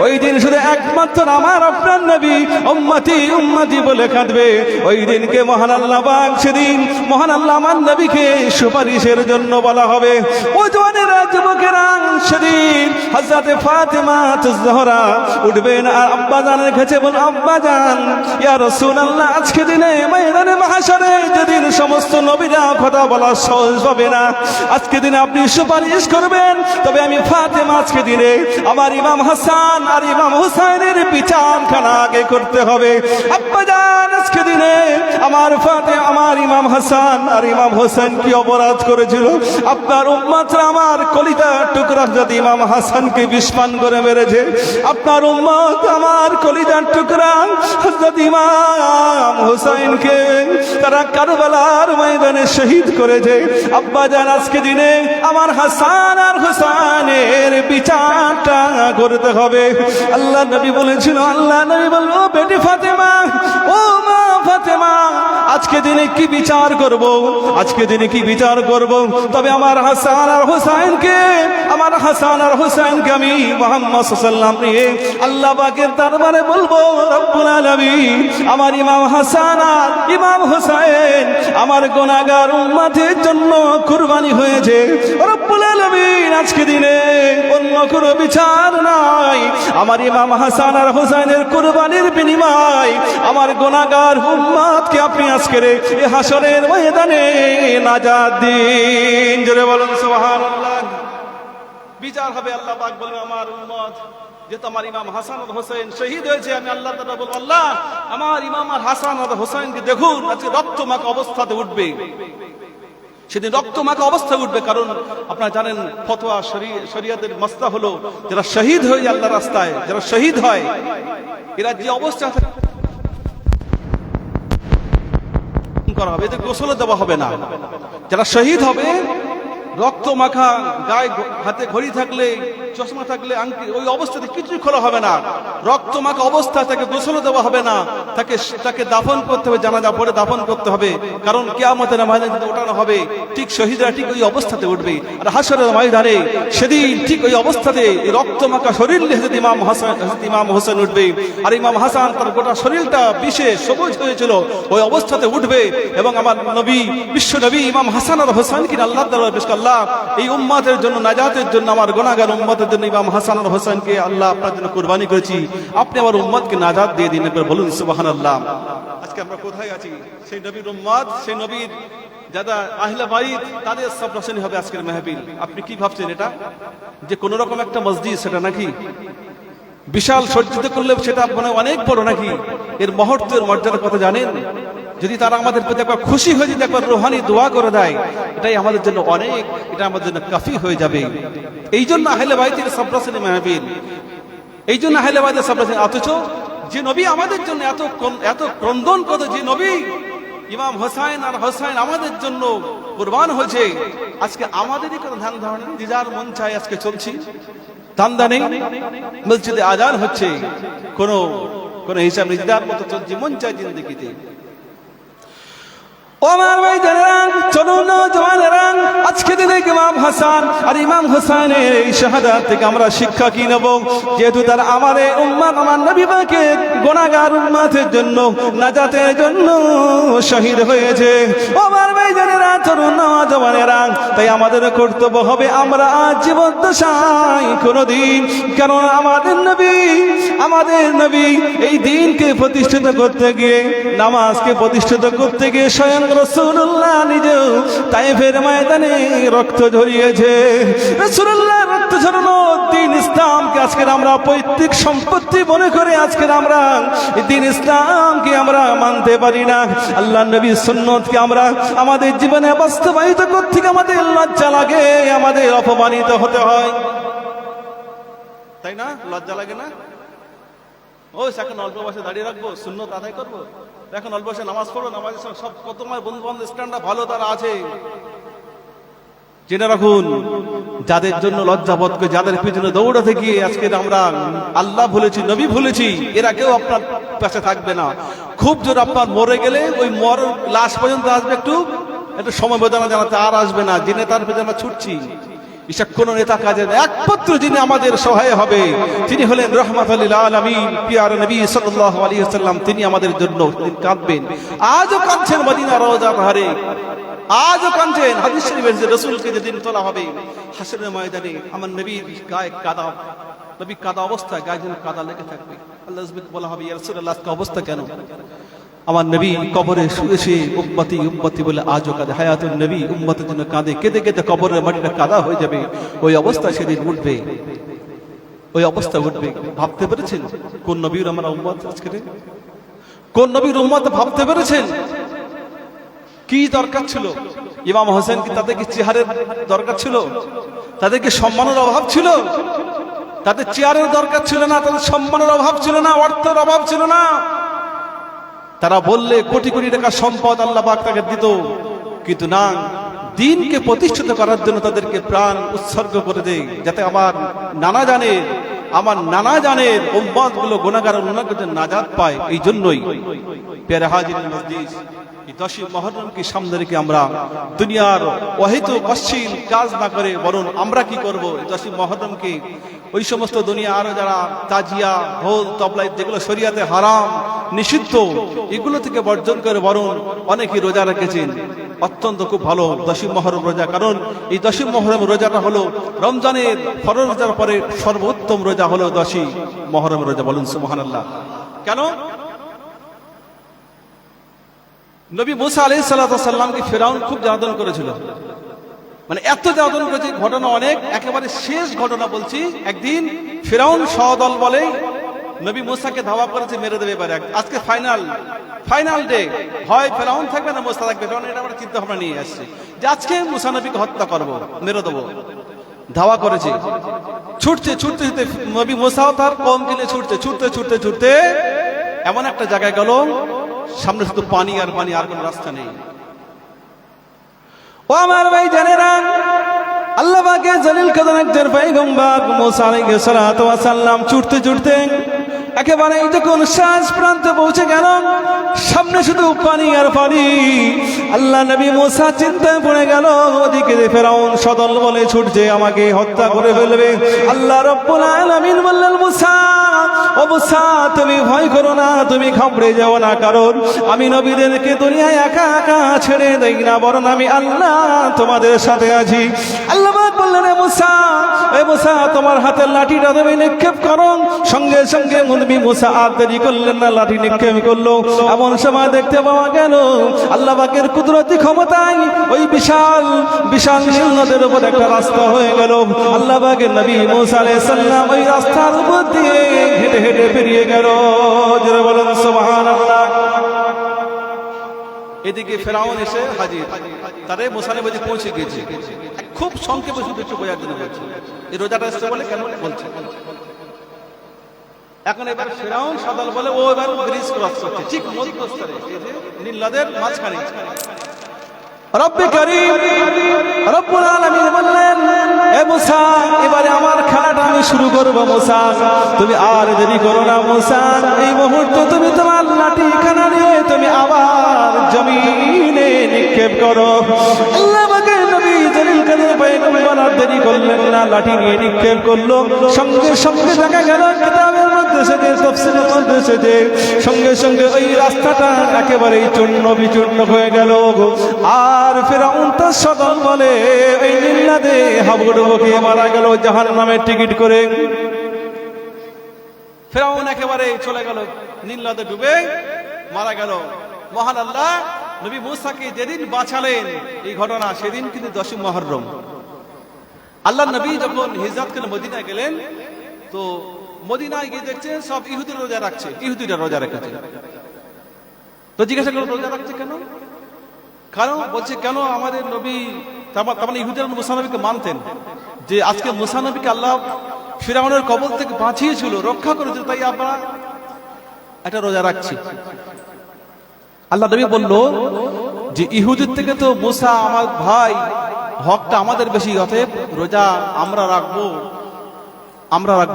ওই দিন শুধু একমাত্র আমার আপনার নবী উম্মতি উম্মতি বলে কাঁদবে। ওই দিনকে মহান আল্লাহ পাক, সেদিন মহান আল্লাহ আমার নবীকে সুপারিশের জন্য বলা হবে। ও জওয়ানেরা, যুবকেরা, সেদিন হযরতে ফাতেমা তুজহরা উঠবেন আর আব্বা জানের কাছে বল, আব্বা জান, ইয়া রাসূলুল্লাহ, আজকে দিনে ময়দানে মাহশরে যেদিন সমস্ত নবীরা কথা বলার সাহস পাবে না, আজকে দিনে আপনি সুপারিশ করবেন, তবে আমি ফাতেমা আজকে দিনে আমার ইমাম হাসান আর ইমাম হুসাইনের বিচারখানা আগে করতে হবে। আব্বা জান, আজকে দিনে আমার আমার ইমাম হাসান আর ইমাম হোসেন কি অপরাধ করেছিল? আপনার উম্মতরা আমার কলিজার টুকরা যদি ইমাম হাসানকে বিস্ফান করে মেরেছে, আপনার উম্মত আমার কলিজার টুকরা হযরত ইমাম হোসেনকে তারা কারবালার ময়দানে শহীদ করেছে। আব্বা জান, আজকে দিনে আমার হাসান আর হোসেনের বিচারটা করতে হবে। আল্লাহ নবী বলেছিল, আল্লাহ নবী বলল, বেটি ফাতেমা, ও মা ফাতেমা, আজকে দিনে কি বিচার করব? আজকে দিনে কি বিচার করব? তবে আমার হাসান আর হোসেনকে আমি মুহাম্মদ সাল্লাল্লাহু আলাইহি ওয়াসাল্লাম নিয়ে আল্লাহ পাকের দরবারে বলবো, রব্বুল আলামিন, আমার ইমাম হাসান আর ইমাম হোসেন আমার গুনাহগার উম্মতের জন্য কুরবানি হয়েছে। রব্বুল আলামিন, আজকে দিনে অন্য কোনো বিচার নাই, আমার ইমাম হাসান আর হোসেনের কুরবানির বিনিময় আমার গুনাহগার উম্মতকে আপনি আজকের এই হাসরের ময়দানে নাজাত দিন। জোরে বলুন সুবহানাল্লাহ। বিচার হবে, আল্লাহ পাক বলবে, আমার উম্মত যেহেতু আমার ইমাম হাসান আর হোসেন শহীদ হয়েছে, আমি আল্লাহ তাআলা বলবো, আল্লাহ, আমার ইমাম আর হাসান আর হোসেনকে দেখুন আজকে রক্তমাখা অবস্থাতে উঠবে। সেদিন রক্তমাখা অবস্থায় উঠবে, কারণ আপনারা জানেন ফতোয়া শরীয়তের মাসলা হলো, যারা শহীদ হয়ে যায় আল্লাহর রাস্তায়, যারা শহীদ হয়, এরা যে অবস্থা করা হবে, এদের গোসল দেওয়া হবে না। যারা শহীদ হবে, রক্ত মাখা গায়ে হাতে ঘড়ি থাকলে চশমা থাকলে আংটি, ওই অবস্থাতে কিছুই খোলা হবে না, রক্তমাখা অবস্থা, তাকে গোসল দেওয়া হবে না, তাকে দাফন করতে হবে, জানাজা পড়ে দাফন করতে হবে, কারণ কিয়ামতের ময়দানে ওঠানো হবে। ঠিক শহীদরা ঠিক ওই অবস্থাতে উঠবে, আর হাসরের ময়দানে সেদিন ঠিক ওই অবস্থাতে রক্তমাখা শরীর নিয়ে হযরত ইমাম হোসেন উঠবে, আর ইমাম হাসান তার গোটা শরীরটা বিষে সবুজ হয়েছিল, ওই অবস্থাতে উঠবে। এবং আমার নবী, বিশ্ব নবী ইমাম হাসান আর হোসেনকে আল্লাহ তাআলা পেশ করলেন, আল্লাহ এই উম্মতের জন্য, নাজাতের জন্য, আমার গুনাহগার উম্মতের জন্য ইমাম হাসান আর হোসেনকে আল্লাহ আপনার জন্য কুরবানি করেছি, আপনি আমার উম্মতকে নাজাত দিয়ে দিন। একবার বলুন সুবহানাল্লাহ। আজকে আমরা কোথায় আছি? সেই নবীর উম্মত, সেই নবীর যারা আহলে বাইত, তাদের সাবরাসনি হবে আজকের মাহফিল। আপনি কি ভাবছেন এটা যে কোন রকম একটা মসজিদ সেটা নাকি? বিশাল সজ্জিত করলে সেটা মানে অনেক বড় নাকি? এর মুহূর্তের মর্যাদার কথা জানেন? যদি তারা আমাদের প্রতি একবার খুশি হয়ে যদি একবার রুহানি দোয়া করে দেয়, এটাই আমাদের জন্য অনেক, এটা আমাদের জন্য কাফি হয়ে যাবে। এই জন্য আহলে বাইতের সাবরাসনি মাহফিল, এই জন্য আহলে বাইতের সাবরাসনি। অথচ যে নবী আমাদের জন্য এত ক্রন্দন করে, যে নবী ইমাম হোসাইন আর হোসাইন আমাদের জন্য কুরবান হয়েছে, আজকে আমাদেরই কোনো ধ্যান ধারণা নেই, যার মন চায় আজকে চলছি, ধান্দা নেই, মসজিদে আজান হচ্ছে, কোন হিসাব নেই, যার মতো চলছি, মন চায় জিন্দেগিতে। ওমর ভাই জানেন, চলুন জওয়ানেরা, আজকে দিনে ইমাম হাসান আর ইমাম হোসেনের এই শাহাদাত থেকে আমরা শিক্ষা কি নেব? যেহেতু তারা আমাদের উম্মত, আমার নবী পাকের গুনাহগার উম্মতের জন্য, নাজাতের জন্য শহীদ হয়েছে। ওমর ভাই জানেরা, চলুন জওয়ানেরা, তাই আমাদের কর্তব্য হবে আমরা জীবন দশায় কোনদিন, কারণ আমাদের নবী এই দিনকে প্রতিষ্ঠিত করতে গিয়ে, নামাজকে প্রতিষ্ঠিত করতে গিয়ে স্বয়ং রাসূলুল্লাহ নিজেও তায়েফের ময়দানে রক্ত ঝরিয়েছে। রাসূলুল্লাহ রক্ত ঝরানো দ্বীন ইসলামকে আজকে আমরা পৈতৃক সম্পত্তি মনে করে আজকে আমরা দ্বীন ইসলামকে আমরা মানতে পারি না। আল্লাহর নবীর সুন্নতকে আমরা আমাদের জীবনে বাস্তবায়িত করতে আমাদের লজ্জা লাগে, আমাদের অপমানিত হতে হয়, তাই না? লজ্জা লাগে না? ওই এখন অল্প বয়সে দাঁড়িয়ে রাখবো, সুন্নত আদায় করবো, এখন অল্প বয়সে নামাজ পড়বো, নামাজের সব কত বন্ধু বান্ধব স্ট্যান্ডার্ড ভালো তারা আছে। জেনে রাখুন, যাদের জন্য লজ্জাবোধ করে, যাদের পিছনে দৌড়াতে গিয়ে আজকে আমরা আল্লাহ ভুলেছি, নবী ভুলেছি, এরা কেউ আপনার পাশে থাকবে না। খুব জোর আপনার মরে গেলে ওই লাশ পর্যন্ত আসবে, একটু সময় বেদনা জানাতে, আর আসবে না। যে নেতার পেছনে আমরা ছুটছি, এসব কোন নেতা কাজে না। একমাত্র যিনি আমাদের সহায় হবে, তিনি হলেন রাহমাতুল লিল আলামিন, প্রিয় নবী সাল্লাল্লাহু আলাইহি ওয়াসাল্লাম। তিনি আমাদের জন্য কাঁদবেন, আজও কাঁদছেন মদিনা রওজা পাহাড়ে, আজও কাঁদছেন। হাদিস শরীফে যে রাসূলকে যেদিন তোলা হবে হাসরের ময়দানে, আমার নবীর গায়ে কাদা, নবী কাদা অবস্থায় গায়ে যেন কাদা লেগে থাকবে। আল্লাহ বলা হবে, ইয়া রাসূলুল্লাহ আজকে অবস্থা কেন? আমার নবী কবরে শুয়ে উম্মতি উম্মতি বলে আজও কাঁদে। হায়াতুন নবী উম্মতের জন্য কাঁদে, কেঁদে কেঁদে কবরের মাটিটা কাদা হয়ে যাবে। ওই অবস্থা সেদিন উঠবে, ওই অবস্থা উঠবে। ভাবতে পেরেছেন কোন নবীর আমরা উম্মত আজকে? কোন নবীর উম্মত ভাবতে পেরেছেন? কি দরকার ছিল ইমাম হোসেন? কি তাদের কি চেহারের দরকার ছিল? তাদের কি সম্মানের অভাব ছিল? তাদের চেয়ারের দরকার ছিল না, তাদের সম্মানের অভাব ছিল না, অর্থের অভাব ছিল না। তারা বললে কোটি কোটি টাকা সম্পদ আল্লাহ পাক তাকে দিত, কিন্তু না, দ্বীনকে প্রতিষ্ঠিত করার জন্য তাদেরকে প্রাণ উৎসর্গ করে দেয়, যাতে আমার নানা জানের উম্মতগুলো গুনাহগার নাজাত পায়। এই জন্যই প্যারে হাজির মজলিস, এই 10ই মুহররমকে সামনে রেখে আমরা দুনিয়ার অহেতুক অশ্লীল কাজ না করে, বরং আমরা কি করব, 10ই মুহররমকে ওই সমস্ত দুনিয়া আরো যারা তাজিয়া, ঢোল, তবলা যেগুলো শরীয়তে হারাম, নিষিদ্ধ, এগুলো থেকে বর্জন করে বরং অনেকে রোজা রেখেছেন। অত্যন্ত খুব ভালো 10ই মুহররম রোজা, কারণ এই 10ই মুহররম রোজাটা হলো রমজানের ফরজ রোজার পরে সর্বোত্তম রোজা হলো 10ই মুহররম রোজা। বলুন সুবহানাল্লাহ। কেন? নবী মুসা আলাইহিস সালাতু ওয়াস সালামকে ফিরআউন খুব জ্বালাতন করেছিল, মানে এত জ্বালাতন করেছে, ঘটনা অনেক। একেবারে শেষ ঘটনা বলছি, একদিন ফিরআউন সদল বলে নবী মুসাকে ধাওয়া করেছে, মেরে দেবে এবারে। আজকে ফাইনাল ডে, হয় ফিরআউন থাকবে না মুসা থাকবে, কারণ এটা আমরা চিন্তা ভাবনা নিয়ে আসছি যে আজকে মুসা নবীকে হত্যা করব, মেরে দেবো। ধাওয়া করেছে, ছুটতে ছুটতে ছুটতে নবী মুসাও তার কওমকে নিয়ে ছুটতে এমন একটা জায়গায় গেল, সামনে শুধু পানি আর পানি, আর কোন রাস্তা নেই। ও আমার ভাই জানেন, আল্লাহ পাকের জলিল কদর একজন পয়গম্বর মুসা আলাইহিস সালাতু ওয়াস সালাম ছুটতে ছুটতে একেবারে যখন শেষ প্রান্তে পৌঁছে গেল, সামনে শুধু পানি আর পানি। আল্লাহ নবী মুসা চিন্তায় পড়ে গেল, ওদিকে ফেরাউন সদল বলে ছুটছে, আমাকে হত্যা করে ফেলবে। আল্লাহ রাব্বুল আলামিন বললেন, মুসা ও মুসা তুমি ভয় করো না, তুমি ঘাবড়ে যাও না, কারণ আমি নবীদেরকে দুনিয়ায় একা একা ছেড়ে দেই না, বরং আমি আল্লাহ তোমাদের সাথে আছি। আল্লাহ পাক বললেন, এ মুসা তোমার হাতের লাঠিটা তুমি নিক্ষেপ করো। সঙ্গে সঙ্গে নবী মুসা আর দেরি করলেন না, লাঠি নিক্ষেপ করলো। এমন সময় দেখতে পাওয়া গেল আল্লাহ পাকের কুদরতি ক্ষমতায় ওই বিশাল বিশাল নীল নদের উপর একটা রাস্তা হয়ে গেল। আল্লাহ পাকের নবী মুসা আলাইহিস সালাম ওই রাস্তার উপর দিয়ে হেঁটে হেঁটে পেরিয়ে গেল। যারা বলেন সুবহানাল্লাহ। এদিকে ফেরাউন এসে হাজির, তারে মুসা নবী পৌঁছে গিয়েছে। খুব সংক্ষেপে শুধু একটু বোঝার জন্য বলছি, এই রোজাটা এসে বলে কেন বলছে। এখন এবার ফেরাউন সদল বলে ও এবার ব্রিজ ক্রস করছে, ঠিক মধ্যস্থলে নীল নদের মাঝখানে। রব্বে কারীম রব্বুল আলামিন বললেন, এ মুসা এবারে আমার খেলাটা আমি শুরু করব। মুসা তুমি আর দেরি করো না। মুসা এই মুহূর্তে তুমি তোমার লাঠি খানা নিয়ে তুমি আবার জমিনে নিক্ষেপ করো। আল্লাহ পাকের নবী জলিল কদর পয়গম্বর আর দেরি করলেন না, লাঠি নিয়ে নিক্ষেপ করলো। সঙ্গে সঙ্গে দেখা গেল কিতাবের মধ্যে সেজে তাফসীরের মধ্যে সেজে সঙ্গে সঙ্গে ওই রাস্তাটা একেবারে চূর্ণ বিচূর্ণ হয়ে গেল। আর ফেরাউন তার সদল বলে এই নীল নদে হাবুডুবুকে মারা গেল জাহান্নামের টিকিট করে। ফেরাউন একেবারে চলে গেল, নীল নদে ডুবে মারা গেল। মহান আল্লাহ নবী মুসাকে যেদিন বাঁচালেন এই ঘটনা, সেদিন কিন্তু 10 মুহররম। আল্লাহ নবী যখন হিজরত করে মদিনায় গেলেন, তো মদিনায় গিয়ে দেখছেন সব ইহুদিরা রোজা রাখছে, ইহুদিরা রোজা রেখেছে। তো জিজ্ঞাসা করলো রোজা রাখছে কেন? কারণ বলছে কেন আমাদের নবী, তার মানে ইহুদিরা মুসা নবীকে মানতেন যে আজকে মুসা নবীকে আল্লাহ ফিরআউনের কবল থেকে বাঁচিয়েছিল, রক্ষা করেছিল, তাই আমরা একটা রোজা রাখছি। আল্লাহ নবী বলল যে ইহুদির থেকে তো মুসা আমার ভাই, হকটা আমাদের বেশি, অতএব রোজা আমরা রাখবো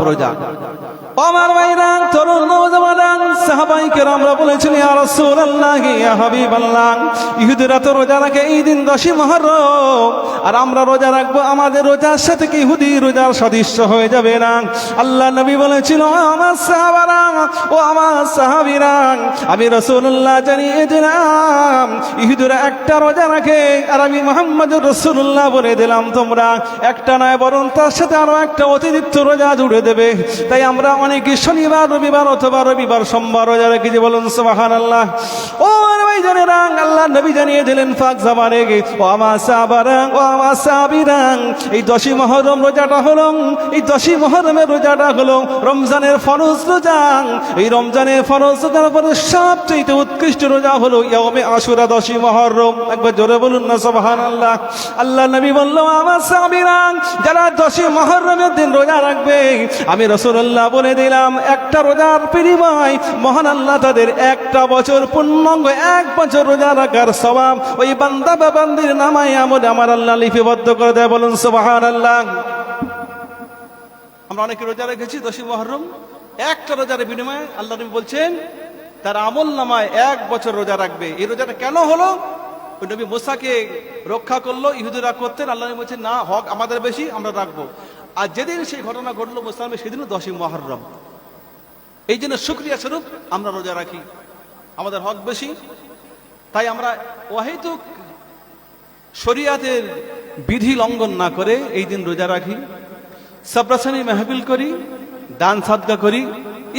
রোজা। আমার ভাইরা, তরুণ নওজওয়ান সাহাবায়ে কেরামরা বলেছেন, ইয়া রাসূলুল্লাহ ইয়া হাবিবাল্লাহ, ইহুদিরা তো রোজা রাখে এই দিন 10 মুহররম, আর আমরা রোজা রাখবো, আমাদের রোজার সাথে কি ইহুদি রোজার সাদৃশ্য হয়ে যাবে না? আল্লাহ নবী বলেছিল, আমার সাহাবারা ও আমার সাহাবীরা, আমি রাসূলুল্লাহ জানিয়ে দিলাম ইহুদিরা একটা রোজা রাখে, আর আমি মুহাম্মদুর রাসূলুল্লাহ বলে দিলাম তোমরা একটা নয় বরং তার সাথে আরো একটা অতিরিক্ত রোজা জুড়ে দেবে। তাই আমরা অনেকে শনিবার রবিবার অথবা রবিবার সোমবার রোজা রেখেছি। বলুন সুবহানাল্লাহ। ও ভাই জানেরা, আল্লাহ নবী জানিয়ে দিলেন ফাক জামানে ও আমার সাহাবারা ও আমার সাহাবীরা, এই 10 মুহররম রোজাটা হলো, এই 10 মুহররমের রোজাটা হলো রমজানের ফরজ রোজা। এই রমজানের ফরজ রোজার পরে সবচেয়ে উৎকৃষ্ট রোজা হলো ইয়াউমে আশুরা 10 মুহররম। একবার জোরে বলুন না সুবহানাল্লাহ। আল্লাহ নবী বলল, আমার সাহাবীরা যারা 10 মুহররমের দিন রোজা রাখবে, আমি রাসূলুল্লাহ বলে দিলাম একটা রোজার বিনিময় মহান আল্লাহ তাদের একটা বছর পূর্ণাঙ্গ 1 বছর রোজা রাখার সওয়াব ওই বান্দা বা বান্দির নামায় আমলে আমার আল্লাহ লিপিবদ্ধ করে দেয়। বলুন সুবহানাল্লাহ। আমরা অনেকে রোজা রেখেছি 10 মুহররম, একটা রোজার বিনিময়ে আল্লাহ নবী বলছেন তার আমল নামায় 1 বছর রোজা রাখবে। এই রোজাটা কেন হলো? ওই নবী মুসাকে রক্ষা করলো, ইহুদিরা করতেন, আল্লাহ নবী বলছেন না, হক আমাদের বেশি, আমরা রাখবো। আর যেদিন সেই ঘটনা ঘটলো মুসলমান, সেদিনও 10 মুহররম। এই জন্য শুকরিয়া স্বরূপ আমরা রোজা রাখি, আমাদের হক বেশি। তাই আমরা অহেতুক শরিয়াতের বিধি লঙ্ঘন না করে এই দিন রোজা রাখি, সবরাসানি মাহফিল করি, দান সাদকা করি,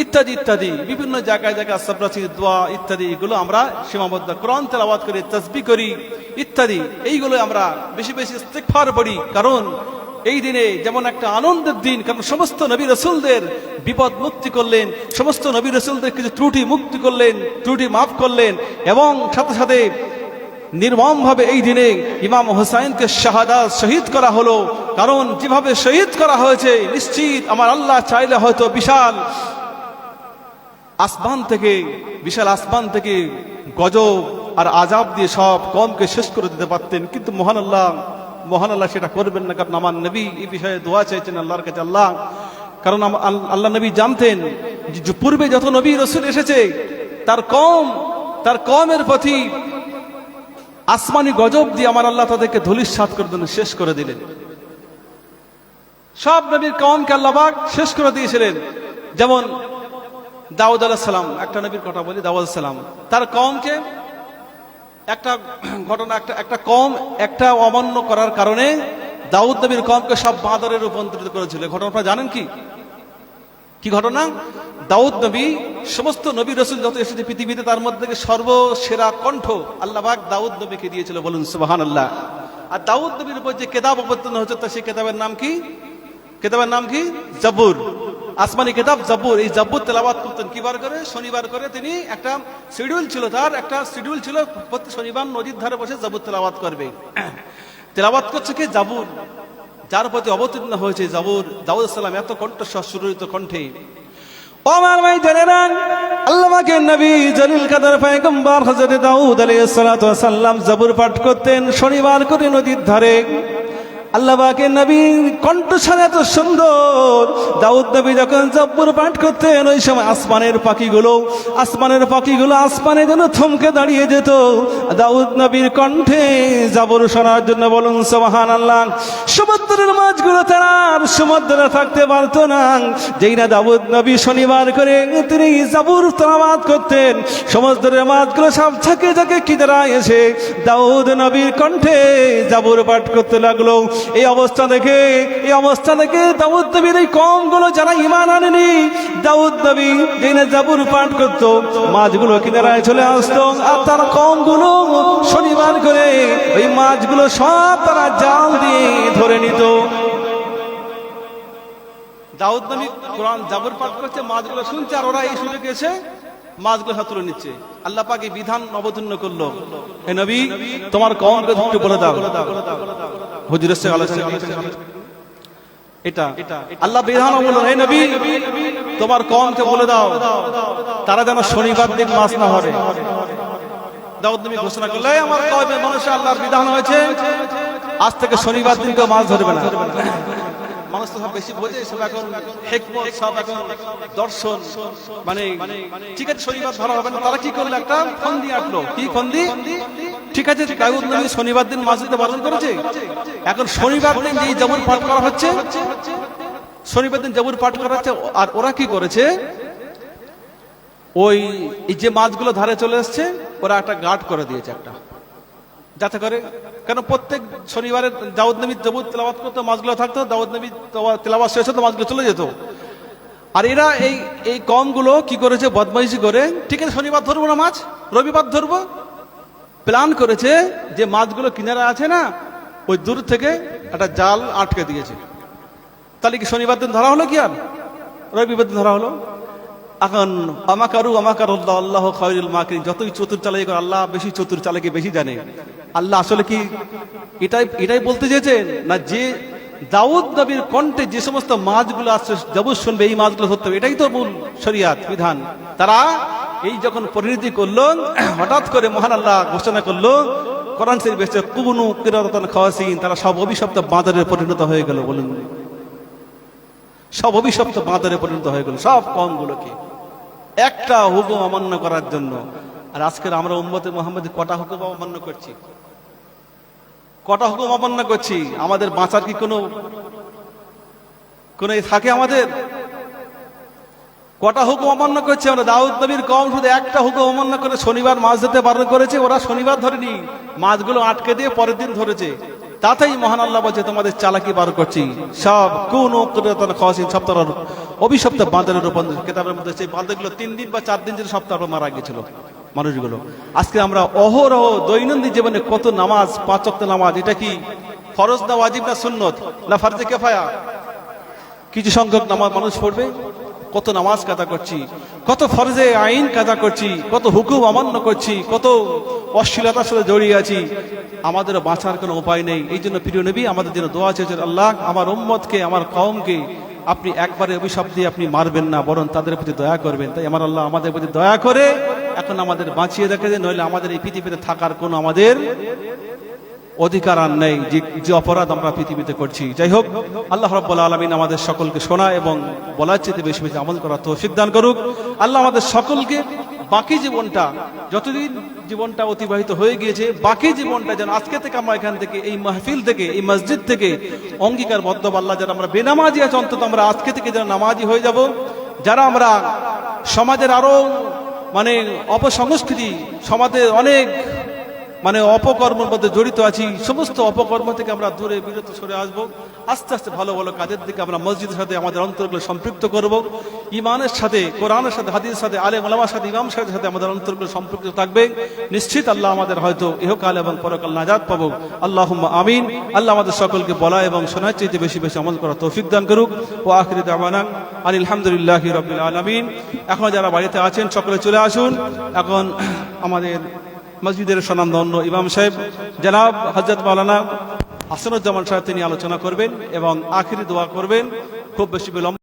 ইত্যাদি ইত্যাদি বিভিন্ন জায়গায় জায়গায় সবরাসি দোয়া ইত্যাদি এগুলো আমরা সীমাবদ্ধ, কোরআন তেলাওয়াত করি, তাসবিহ করি ইত্যাদি, এইগুলো আমরা বেশি বেশি ইস্তিগফার পড়ি। কারণ এই দিনে যেমন একটা আনন্দের দিন, কারণ সমস্ত নবী রাসূলদের বিপদ মুক্তি করলেন, সমস্ত নবী রাসূলদের কিছু ত্রুটি মুক্তি করলেন, ত্রুটি মাফ করলেন, এবং সাথে সাথে নির্মমভাবে এই দিনে ইমাম হুসাইনকে শাহাদাত শহীদ করা হলো। কারণ যেভাবে শহীদ করা হয়েছে, নিশ্চিত আমার আল্লাহ চাইলে হয়তো বিশাল আসমান থেকে গজব আর আযাব দিয়ে সব কওমকে শেষ করে দিতে পারতেন, কিন্তু মহান আল্লাহ মহান আল্লাহ সেটা করবেন না, কারণ আমার নবী এই বিষয়ে দোয়া চেয়েছেন আল্লাহর কাছে। আল্লাহ, কারণ আল্লাহ নবী জানতেন যে পূর্বে যত নবী রসুল এসেছে তার কমের প্রতি আসমানি গজব দিয়ে আমার আল্লাহ তাদেরকে ধূলিসাৎ করে দিলেন, শেষ করে দিলেন। সব নবীর কওমকে আল্লাহ পাক শেষ করে দিয়েছিলেন। যেমন দাউদ আলাইহিস সালাম, একটা নবীর কথা বলি, দাউদ আলাইহিস সালাম তার কওমকে একটা ঘটনা, একটা কওম একটা অমান্য করার কারণে দাউদ নবীর কওমকে সব বাঁদরে রূপান্তরিত করেছিল। ঘটনাটা জানেন কি? কি ঘটনা? দাউদ নবী সমস্ত নবী রসুল যত এসেছে পৃথিবীতে তার মধ্যে থেকে সর্বসেরা কণ্ঠ আল্লাহ পাক দাউদ নবীকে দিয়েছিল, বলুন সুবহানাল্লাহ। আর দাউদ নবীর উপর যে কিতাব অবতীর্ণ হচ্ছে তা সেই কিতাবের নাম কি? কিতাবের নাম কি? জাবুর, আসমানি কিতাব জাবুর। এই জাবুর তেলাওয়াত করতেন কিবার করে? শনিবার করে। তিনি একটা শিডিউল ছিল, তার একটা শিডিউল ছিল, প্রতি শনিবার নদীর ধারে বসে জাবুর তেলাওয়াত করবে। তেলাওয়াত করছে কি? জাবুর, যার প্রতি অবতীর্ণ হয়েছে জাবুর। দাউদ আলাইহিস সালাম এত কণ্ঠস্বর সুরিত কণ্ঠে, আমার ভাই জানেন, আল্লাহ পাকের নবী জলিল কাদের পয়গম্বর হযরত দাউদ আলাইহিস সালাতু ওয়াস সালাম জাবুর পাঠ করতেন শনিবার করে নদীর ধারে। আল্লাহ পাকের নবী কণ্ঠস্বর এত সুন্দর, দাউদ নবী যখন জাবুর পাঠ করতেন ওই সময় আসমানের পাখিগুলো আসমানে যেন থমকে দাঁড়িয়ে যেত দাউদ নবীর কণ্ঠে জাবুর শোনার জন্য, বলুন সুবহানাল্লাহ। সমুদ্রের মাছগুলো তারা আর সমুদ্রে থাকতে পারতো না। যেই না দাউদ নবী শনিবার করে তিনি জাবুর তেলাওয়াত করতেন, সমুদ্রের মাছগুলো সব ঝাঁকে ঝাঁকে কিনারা এসে দাউদ নবীর কণ্ঠে জাবুর পাঠ করতে লাগলো। এই অবস্থা দেখে দাউদ নবীর এই কওমগুলো যারা ঈমান আনেনি, দাউদ নবী যেই না জাবুর পাঠ করতো মাছগুলো কিনারায় চলে আসতো, আর তার কওমগুলো শনিবার করে ওই মাছগুলো সব তারা জাল দিয়ে ধরে নিত। দাউদ নবী কোরআন জাবুর পাঠ করছে, মাছগুলো শুনছে, আর ওরা এই সুযোগে এসে মাছগুলো হাত তুলে নিচ্ছে। আল্লাহ পাক এই বিধান অবতীর্ণ করলো, হে নবী তোমার কওমকে একটু বলে দাও। হুজুরের সাথে আলোচনা এটা আল্লাহ বিধান বলল, হে নবী তোমার কওমকে বলে দাও তারা যেন শনিবার দিন মাছ না ধরে। দাউদ নবী ঘোষণা করলে, আমার কওমের মানুষ আল্লাহর বিধান হয়েছে আজ থেকে শনিবার দিন কেউ মাছ ধরবে না। মানুষ তো সব বেশি বোঝে, সব এখন হিকমত, সব এখন দর্শন, মানে ঠিক আছে শনিবার ধরা হবে না। তারা কি করলো? একটা ফন্দি আটলো। কি ফন্দি? ঠিক আছে দাউদ নবী শনিবার দিন মাছ দিতে বারণ করেছে, এখন শনিবার দিন যে জাবুর পাঠ করা হচ্ছে, আর ওরা কি করেছে? ওই যে মাছগুলো ধারে চলে আসছে ওরা একটা গার্ড করে দিয়েছে একটা, যাতে করে, কেন প্রত্যেক শনিবারে দাউদ নবী জাবুর তেলাওয়াত করতো, মাছগুলো থাকতো, দাউদ নবী তেলাওয়াত শেষ হতো, মাছগুলো চলে যেত। আর এরা এই কওমগুলো কি করেছে? বদমাইশি করে, ঠিক আছে শনিবার ধরবো না মাছ, রবিবার ধরবো, প্ল্যান করেছে যে মাছগুলো কিনারা আছে না ওই দূর থেকে একটা জাল আটকে দিয়েছে। তাহলে কি শনিবার দিন ধরা হলো কি আর রবিবার দিন ধরা হলো? এখন আল্লাহ খায়রুল মাকিরিন, যতই চতুর চালাকি করে আল্লাহ বেশি চতুর চালাকি বেশি জানে। আল্লাহ আসলে কি এটাই বলতে চেয়েছেন না, যে দাউদ নবীর কণ্ঠে যে সমস্ত মাছগুলো আসছে জাবুর শুনবে এই মাছগুলো ধরতে হবে, এটাই তো মূল শরিয়াত বিধান। তারা এই যখন পরিণতি করলো, হঠাৎ করে মহান আল্লাহ ঘোষণা করলো কোরআন শরীফ এসেছে কুনু কিরাতান খাওয়াসিন, তারা সব অভিশপ্ত বাঁদরে পরিণত হয়ে গেল। বলুন, সব অভিশপ্ত বাঁদরে পরিণত হয়ে গেল সব কওমগুলোকে একটা হুকুম অমান্য করার জন্য। আর আজকের আমরা উম্মতে মুহাম্মদ কটা হুকুম অমান্য করছি? কটা হুকুম অমান্য করছি? আমাদের বাঁচার কি কোনো থাকে? আমাদের কটা হুকুম অমান্য করছে আমরা? দাউদ নবীর কওম শুধু একটা হুকুম অমান্য করে শনিবার মাছ ধরতে বারণ করেছে, ওরা শনিবার ধরেনি, মাছগুলো আটকে দিয়ে পরের দিন ধরেছে। তাতেই মহান আল্লাহ বলছে তোমাদের চালাকি বার করছি, সব কোন খাওয়াসিন, সব তার অভিশপ্ত বাঁদরের উপর। কিতাবের মধ্যে সেই বাঁদরগুলো 3 দিন বা 4 দিন সপ্তাহ মারা গেছিল মানুষগুলো। আজকে আমরা অহরহ দৈনন্দিন জীবনে কত নামাজ, 5 ওয়াক্ত নামাজ, এটা কি ফরজ না ওয়াজিব না সুন্নত না ফরজে কিফায়া? কিছু সংখ্যক নামাজ মানুষ পড়বে, কত নামাজ কাজা করছি, কত ফরজে আইন কাজা করছি, কত হুকুম অমান্য করছি, কত অশ্লীলতার সাথে জড়িয়ে আছি। আমাদের বাঁচার কোনো উপায় নেই। এই জন্য প্রিয় নবী আমাদের জন্য দোয়া চেয়েছেন, আল্লাহ আমার উম্মতকে, আমার কওমকে আপনি একবারে অভিশাপ দিয়ে আপনি মারবেন না, বরং তাদের প্রতি দয়া করবেন। তাই আমার আল্লাহ আমাদের প্রতি দয়া করে এখন আমাদের বাঁচিয়ে রেখে দেন, নইলে আমাদের এই পৃথিবীতে থাকার কোনো আমাদের অধিকার আর নেই, যে অপরাধ আমরা পৃথিবীতে করছি। যাই হোক, আল্লাহ রাব্বুল আলামিন আমাদের সকলকে শোনা এবং বলার চেয়ে বেশি বেশি আমল করার তৌফিক দান করুক। আল্লাহ আমাদের সকলকে বাকি জীবনটা, যতদিন জীবনটা অতিবাহিত হয়ে গিয়েছে, বাকি জীবনটা যেন আজকে থেকে আমরা এখান থেকে, এই মাহফিল থেকে, এই মসজিদ থেকে অঙ্গীকারবদ্ধ, আল্লাহ যেন আমরা বেনামাজি আছি অন্তত আমরা আজকে থেকে যেন নামাজি হয়ে যাব। যারা আমরা সমাজের আরো অপসংস্কৃতি, সমাজের অনেক অপকর্মের মধ্যে জড়িত আছি, সমস্ত অপকর্ম থেকে আমরা দূরে বিরত সরে আসবো। আস্তে আস্তে ভালো ভালো কাজের দিকে আমরা মসজিদের সাথে আমাদের অন্তরগুলো সম্পৃক্ত করব। ইমানের সাথে, কোরআনের সাথে, হাদিসের সাথে, আলেম ওলামার সাথে, ইমাম সাহেবের সাথে আমাদের অন্তরগুলো সম্পৃক্ত থাকবে। নিশ্চিত আল্লাহ আমাদের হয়তো ইহকাল এবং পরকাল নাজাত পাবো। আল্লাহুম্মা আমিন। আল্লাহ আমাদের সকলকে বলা এবং শোনার চাইতে বেশি বেশি আমল করার তৌফিক দান করুক। ও আখিরি দাওয়ানা আলহামদুলিল্লাহি রাব্বিল আলামিন। এখন যারা বাড়িতে আছেন সকলে চলে আসুন। এখন আমাদের মসজিদের স্বনামধন্য ইমাম সাহেব জনাব হযরত মাওলানা হাসানুজ্জামান সাহেব তিনি আলোচনা করবেন এবং আখিরি দোয়া করবেন। খুব বেশি বিলম্ব